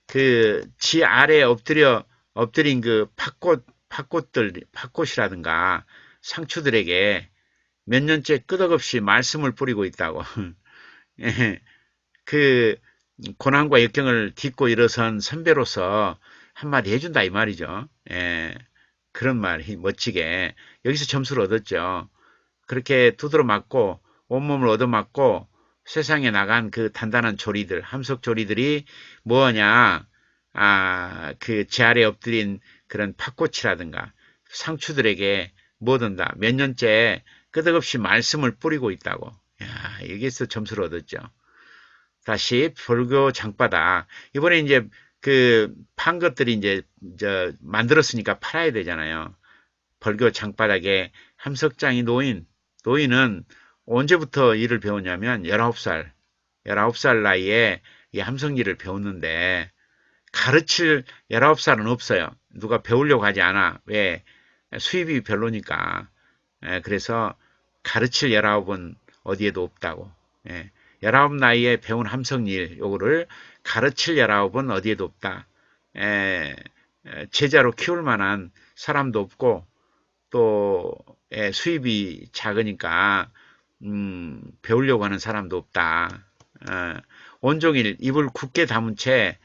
그 지 아래에 엎드린 그 팥꽃이라든가 상추들에게 몇 년째 끄덕없이 말씀을 뿌리고 있다고. 그 고난과 역경을 딛고 일어선 선배로서 한마디 해준다 이 말이죠. 그런 말이 멋지게 여기서 점수를 얻었죠. 그렇게 두드러 맞고 온몸을 얻어맞고 세상에 나간 그 단단한 조리들, 함석 조리들이 뭐냐? 그 제 아래 엎드린 그런 팥꽃이라든가 상추들에게 뭐든다. 몇 년째 끄덕없이 말씀을 뿌리고 있다고. 야, 여기서 점수를 얻었죠. 다시 벌교 장바닥. 이번에 이제 그 판 것들이 이제 만들었으니까 팔아야 되잖아요. 벌교 장바닥에 함석장이 노인은 언제부터 일을 배웠냐면 19살 나이에 이 함석일을 배웠는데 가르칠 19살은 없어요. 누가 배우려고 하지 않아. 왜? 수입이 별로니까. 그래서 가르칠 19은 어디에도 없다고. 19 나이에 배운 함석일 요거를 가르칠 19은 어디에도 없다. 제자로 키울 만한 사람도 없고 또 수입이 작으니까 배우려고 하는 사람도 없다. 온종일 입을 굳게 다문 채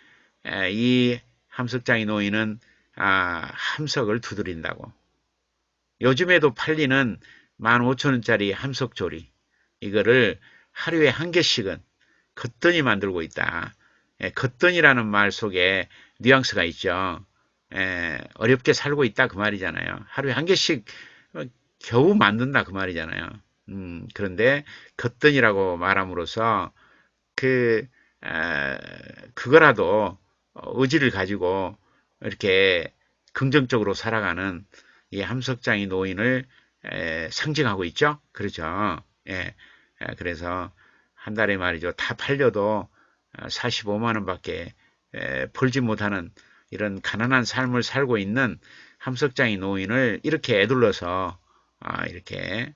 이 함석장이 노인은 함석을 두드린다고. 요즘에도 팔리는 15,000원짜리 함석조리 이거를 하루에 한 개씩은 겉돈이 만들고 있다. 겉돈이라는 말 속에 뉘앙스가 있죠. 어렵게 살고 있다 그 말이잖아요. 하루에 한 개씩 겨우 만든다 그 말이잖아요. 그런데 겉돈이라고 말함으로써 그거라도 의지를 가지고 이렇게 긍정적으로 살아가는 이 함석장이 노인을 상징하고 있죠. 그렇죠. 그래서 한 달에 말이죠. 다 팔려도 45만 원밖에 벌지 못하는 이런 가난한 삶을 살고 있는 함석장이 노인을 이렇게 애둘러서 이렇게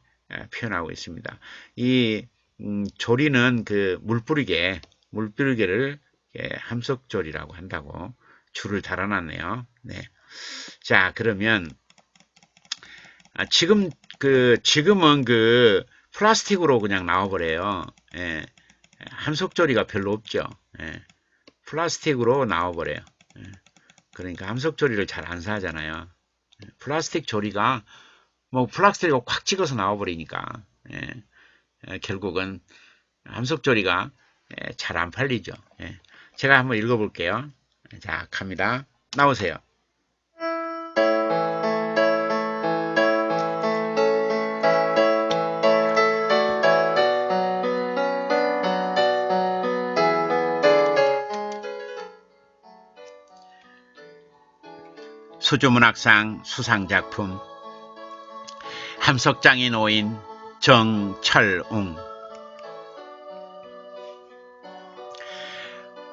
표현하고 있습니다. 이 조리는 그 물뿌리개를 함석조리라고 한다고 줄을 달아놨네요. 네. 자, 그러면 지금은 그 플라스틱으로 그냥 나와버려요. 함석조리가 별로 없죠. 플라스틱으로 나와버려요. 그러니까 함석조리를 잘 안 사잖아요. 플라스틱 조리가 뭐 플라스틱으로 콱 찍어서 나와버리니까 결국은 함석조리가 잘 안 팔리죠. 제가 한번 읽어볼게요. 자, 갑니다. 나오세요. 수주문학상 수상작품 함석장이 노인 정철웅.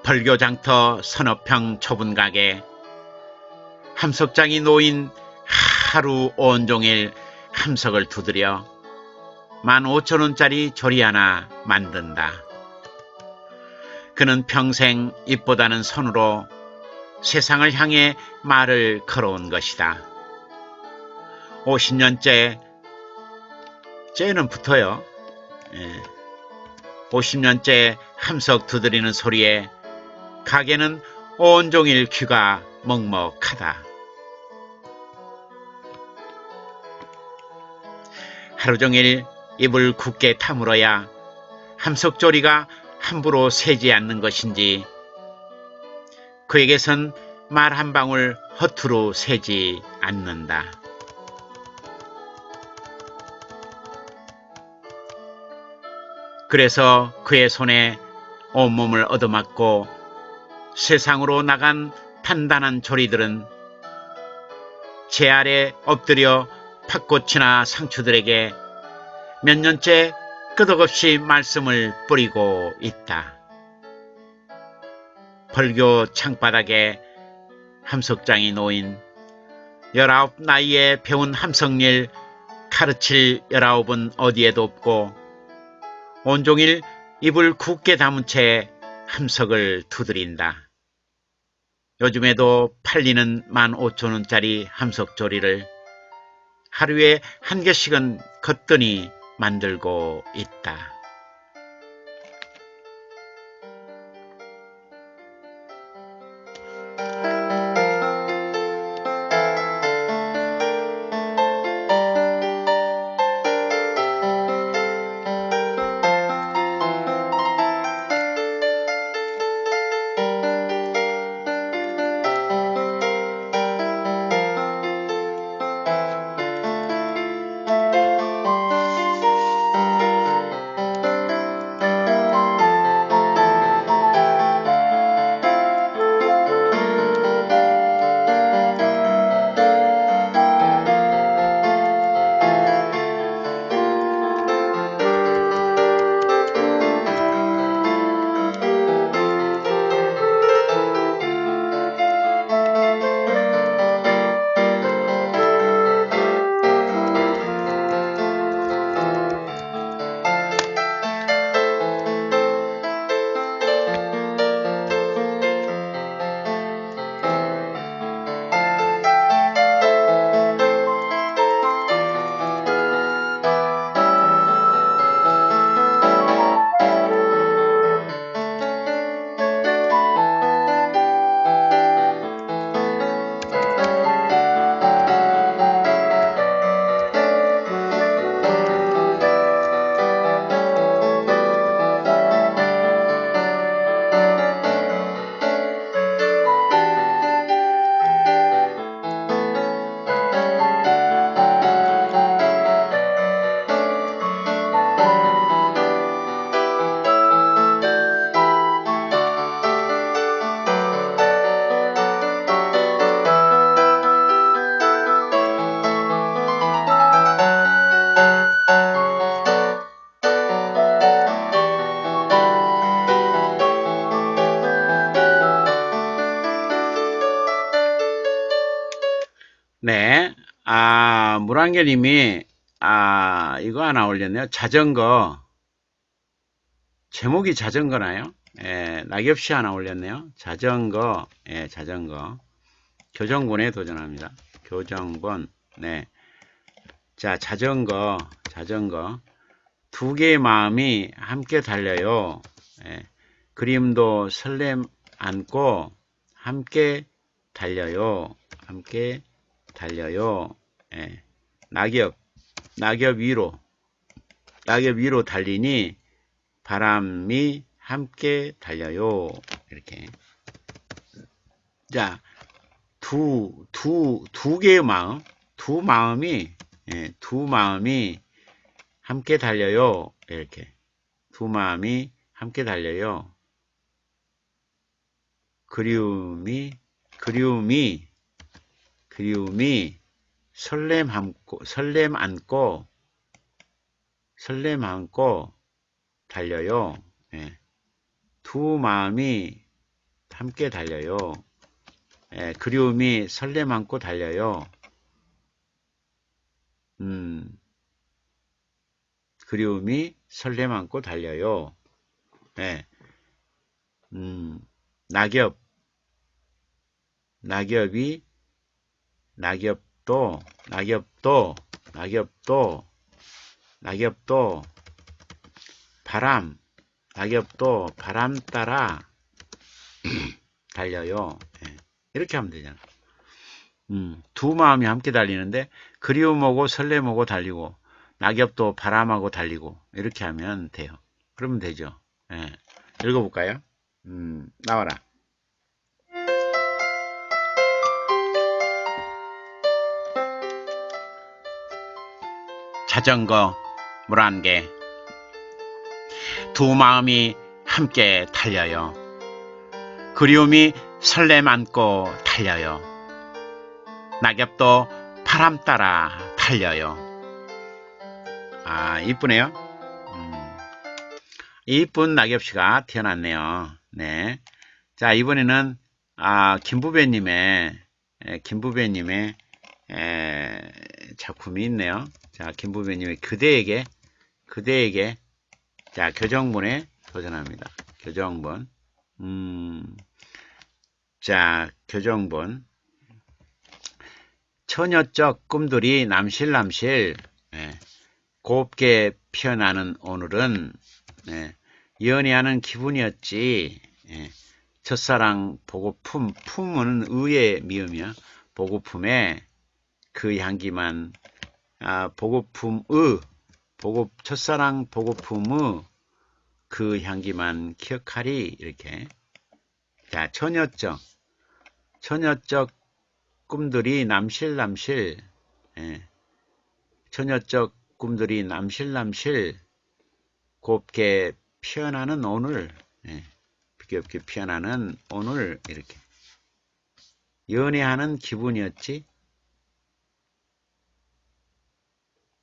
벌교장터 서너평 초분가게 함석장이 노인 하루 온종일 함석을 두드려 15,000원짜리 조리 하나 만든다. 그는 평생 입보다는 손으로 세상을 향해 말을 걸어온 것이다. 50년째, 째는 붙어요. 50년째 함석 두드리는 소리에 가게는 온종일 귀가 먹먹하다. 하루종일 입을 굳게 다물어야 함석조리가 함부로 새지 않는 것인지 그에게선 말 한 방울 허투루 새지 않는다. 그래서 그의 손에 온몸을 얻어맞고 세상으로 나간 단단한 조리들은 제 아래 엎드려 팥꽃이나 상추들에게 몇 년째 끄덕없이 말씀을 뿌리고 있다. 벌교 창바닥에 함석장이 놓인 19 나이에 배운 함석일 가르칠 19은 어디에도 없고 온종일 입을 굳게 다문 채 함석을 두드린다. 요즘에도 팔리는 15,000원짜리 함석조리를 하루에 한 개씩은 거뜬히 만들고 있다. 네, 물안개님이 이거 하나 올렸네요. 자전거. 제목이 자전거나요? 예, 낙엽씨 하나 올렸네요. 자전거. 예, 자전거. 교정본에 도전합니다. 교정본. 네. 자, 자전거. 두 개의 마음이 함께 달려요. 예, 그림도 설렘 안고 함께 달려요. 예, 낙엽 위로 달리니 바람이 함께 달려요. 이렇게. 자, 두 개의 마음, 두 마음이 함께 달려요. 이렇게. 두 마음이 함께 달려요. 그리움이 그리움이 설렘 안고 달려요. 예. 두 마음이 함께 달려요. 예. 그리움이 설렘 안고 달려요. 그리움이 설렘 안고 달려요. 예. 낙엽도 낙엽도 바람 따라 달려요. 예. 이렇게 하면 되잖아. 두 마음이 함께 달리는데 그리움하고 설렘하고 달리고 낙엽도 바람하고 달리고 이렇게 하면 돼요. 그러면 되죠. 예. 읽어볼까요? 나와라. 자전거 물 한 개 두 마음이 함께 달려요. 그리움이 설렘 안고 달려요. 낙엽도 바람 따라 달려요. 아, 이쁘네요. 이쁜 낙엽씨가 태어났네요. 네. 자, 이번에는 김부배님의 작품이 있네요. 자, 김부배님의 그대에게 자, 교정본에 도전합니다. 교정본. 자, 교정본. 처녀적 꿈들이 남실남실 곱게 피어나는 오늘은 연애하는 기분이었지. 첫사랑 보고품, 품은 의의 미음이야. 보고품에 그 향기만 첫사랑 보고품의 그 향기만 기억하리. 이렇게. 자, 처녀적 꿈들이 남실남실 처녀적 꿈들이 남실남실 곱게 피어나는 오늘 곱게 피어나는 오늘 이렇게 연애하는 기분이었지.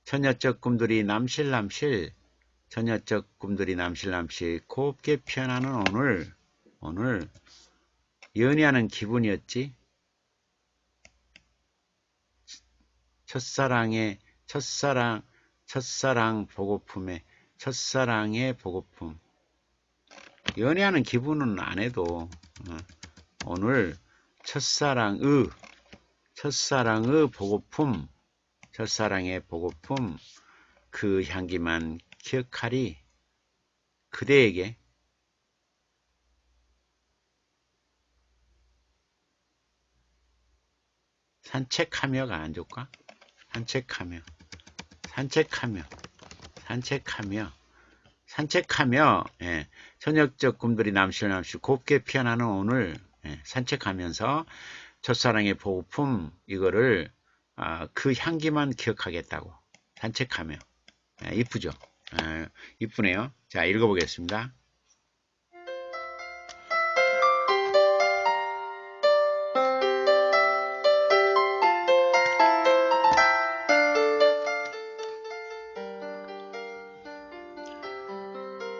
처녀적 꿈들이 남실남실 곱게 피어나는 오늘 연애하는 기분이었지. 첫사랑 보고품에 첫사랑의 보고품. 연애하는 기분은 안 해도 오늘 첫사랑의 보고품, 첫사랑의 보고품 그 향기만 기억하리. 그대에게 산책하며가 안 좋을까? 산책하며 저녁적 꿈들이 남실남실 곱게 피어나는 오늘 산책하면서 첫사랑의 보고품 이거를 그 향기만 기억하겠다고 산책하며. 이쁘죠? 이쁘네요. 자, 읽어보겠습니다.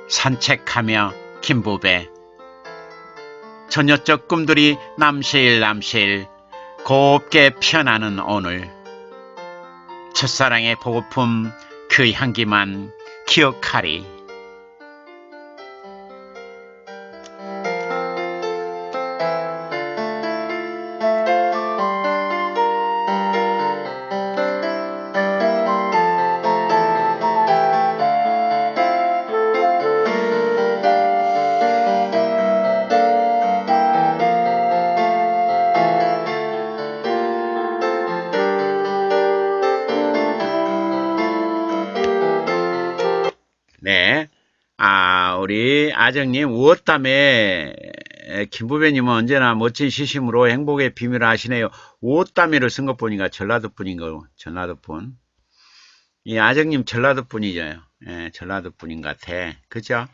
산책하며 김부배. 저녁적 꿈들이 남실남실 곱게 피어나는 오늘 첫사랑의 보고품 그 향기만 기억하리. 네. 우리 아정님, 우엇담에, 김부배님은 언제나 멋진 시심으로 행복의 비밀을 아시네요. 우엇담에를 쓴 것 보니까 전라도 분인 거, 전라도 분. 이 아정님 전라도 분이죠. 전라도 분인 것 같아. 그죠?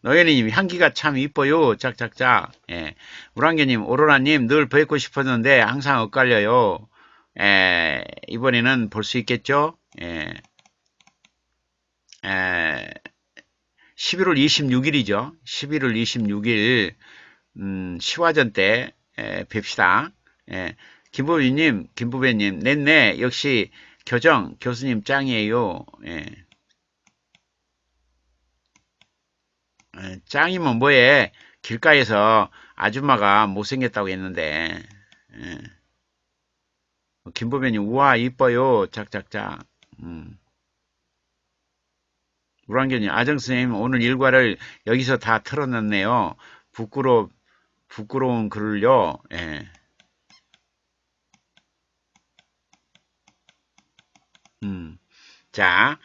노현이님, 향기가 참 이뻐요. 짝짝짝. 예. 우랑개님, 오로라님, 늘 뵙고 싶었는데 항상 엇갈려요. 이번에는 볼 수 있겠죠? 11월 26일이죠. 11월 26일, 시화전 때, 뵙시다. 김부배님, 냈네. 역시, 교수님 짱이에요. 짱이면 뭐해? 길가에서 아줌마가 못생겼다고 했는데, 김부배님, 우와, 이뻐요. 짝짝짝. 우랑견님, 아정선생님, 오늘 일과를 여기서 다 털어놨네요. 부끄러운 글을요. 자,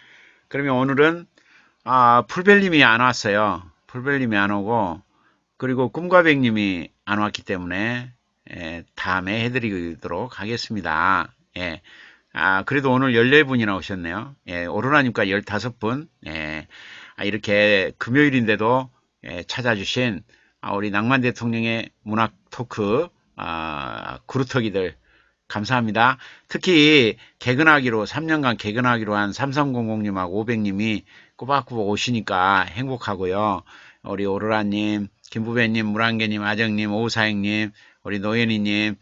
그러면 오늘은, 풀벨님이 안 왔어요. 풀벨님이 안 오고, 그리고 꿈과백님이 안 왔기 때문에, 다음에 해드리도록 하겠습니다. 그래도 오늘 14분이나 오셨네요. 오로라님과 15분. 이렇게 금요일인데도 찾아주신 우리 낭만 대통령의 문학 토크, 구루터기들, 감사합니다. 특히 개근하기로 3년간 개근하기로 한 3300님하고 500님이 꼬박꼬박 오시니까 행복하고요. 우리 오로라님, 김부배님, 물안개님, 아정님, 오사행님, 우리 노현이님,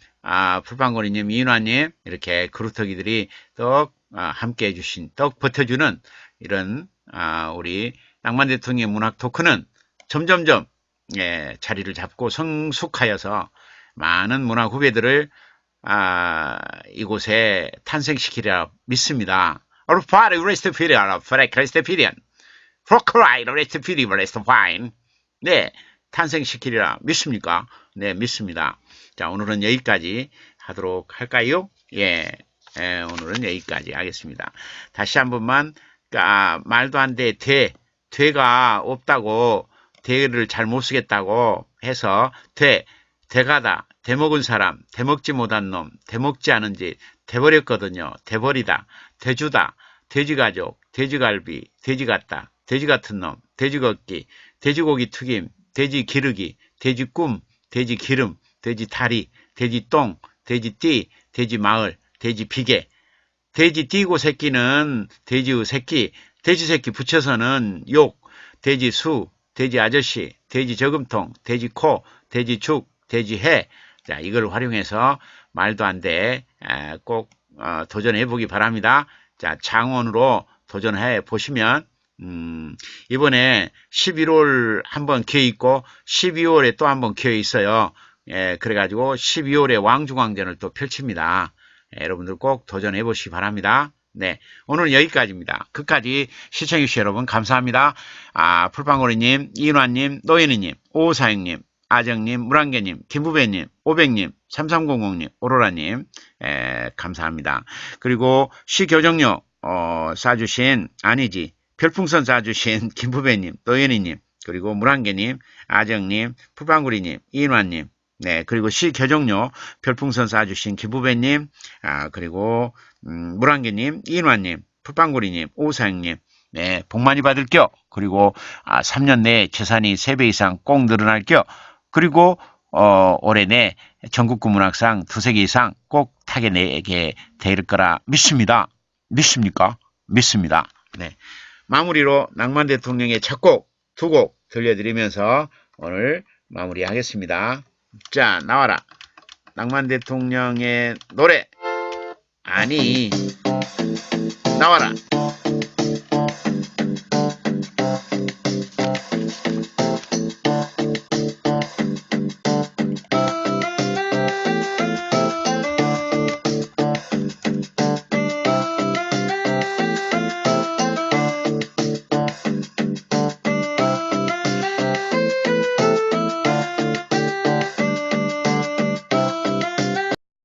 풀방거리님, 이인화님, 이렇게 그루터기들이 떡 함께 해주신, 떡 버텨주는 이런 우리 낭만 대통령의 문학 토크는 점점점 자리를 잡고 성숙하여서 많은 문학 후배들을 이곳에 탄생시키리라 믿습니다. 오르파리 레스트피리아, 프레크 레스트피리안, 프로크라이 레스트피리 레스트파인. 네, 탄생시키리라 믿습니까? 네, 믿습니다. 자, 오늘은 여기까지 하도록 할까요? 오늘은 여기까지 하겠습니다. 다시 한 번만, 말도 안 돼, 되가 없다고, 되를 잘 못 쓰겠다고 해서, 되가다, 되먹은 사람, 되먹지 못한 놈, 되먹지 않은 짓, 돼버렸거든요. 돼버리다, 돼주다, 돼지가족, 돼지갈비, 돼지 같다, 돼지 같은 놈, 돼지 걷기, 돼지고기 튀김, 돼지 기르기, 돼지 꿈, 돼지 기름, 돼지 다리, 돼지 똥, 돼지 띠, 돼지 마을, 돼지 비계. 돼지 띠고 새끼는 돼지의 새끼, 돼지 새끼 붙여서는 욕, 돼지 수, 돼지 아저씨, 돼지 저금통, 돼지 코, 돼지 축, 돼지 해. 자, 이걸 활용해서 말도 안 돼. 꼭 도전해 보기 바랍니다. 자, 장원으로 도전해 보시면 이번에 11월 한번 기회 있고 12월에 또 한번 기회 있어요. 그래가지고 12월에 왕중왕전을 또 펼칩니다. 여러분들 꼭 도전해 보시기 바랍니다. 네, 오늘은 여기까지입니다. 끝까지 시청해주신 여러분 감사합니다. 풀방고리님, 이인화님, 노현이님, 오사행님, 아정님, 물안개님, 김부배님, 오백님, 3300님, 오로라님, 감사합니다. 그리고 시교정료 쏴주신, 아니지, 별풍선 쏴주신 김부배님, 노현이님, 그리고 물안개님, 아정님, 풀방구리님, 이인화님, 네, 그리고 시교정료 별풍선 쏴주신 김부배님, 그리고 물안개님, 이인화님, 풀방구리님, 오사행님, 네, 복 많이 받을 겨. 그리고 3년 내에 재산이 3배 이상 꼭 늘어날 겨. 그리고 올해 내 전국구 문학상 2-3개 이상 꼭 타게 내게 될 거라 믿습니다. 믿습니까? 믿습니다. 네, 마무리로 낭만 대통령의 작곡 2곡 들려드리면서 오늘 마무리하겠습니다. 자, 나와라. 낭만 대통령의 노래. 아니, 나와라.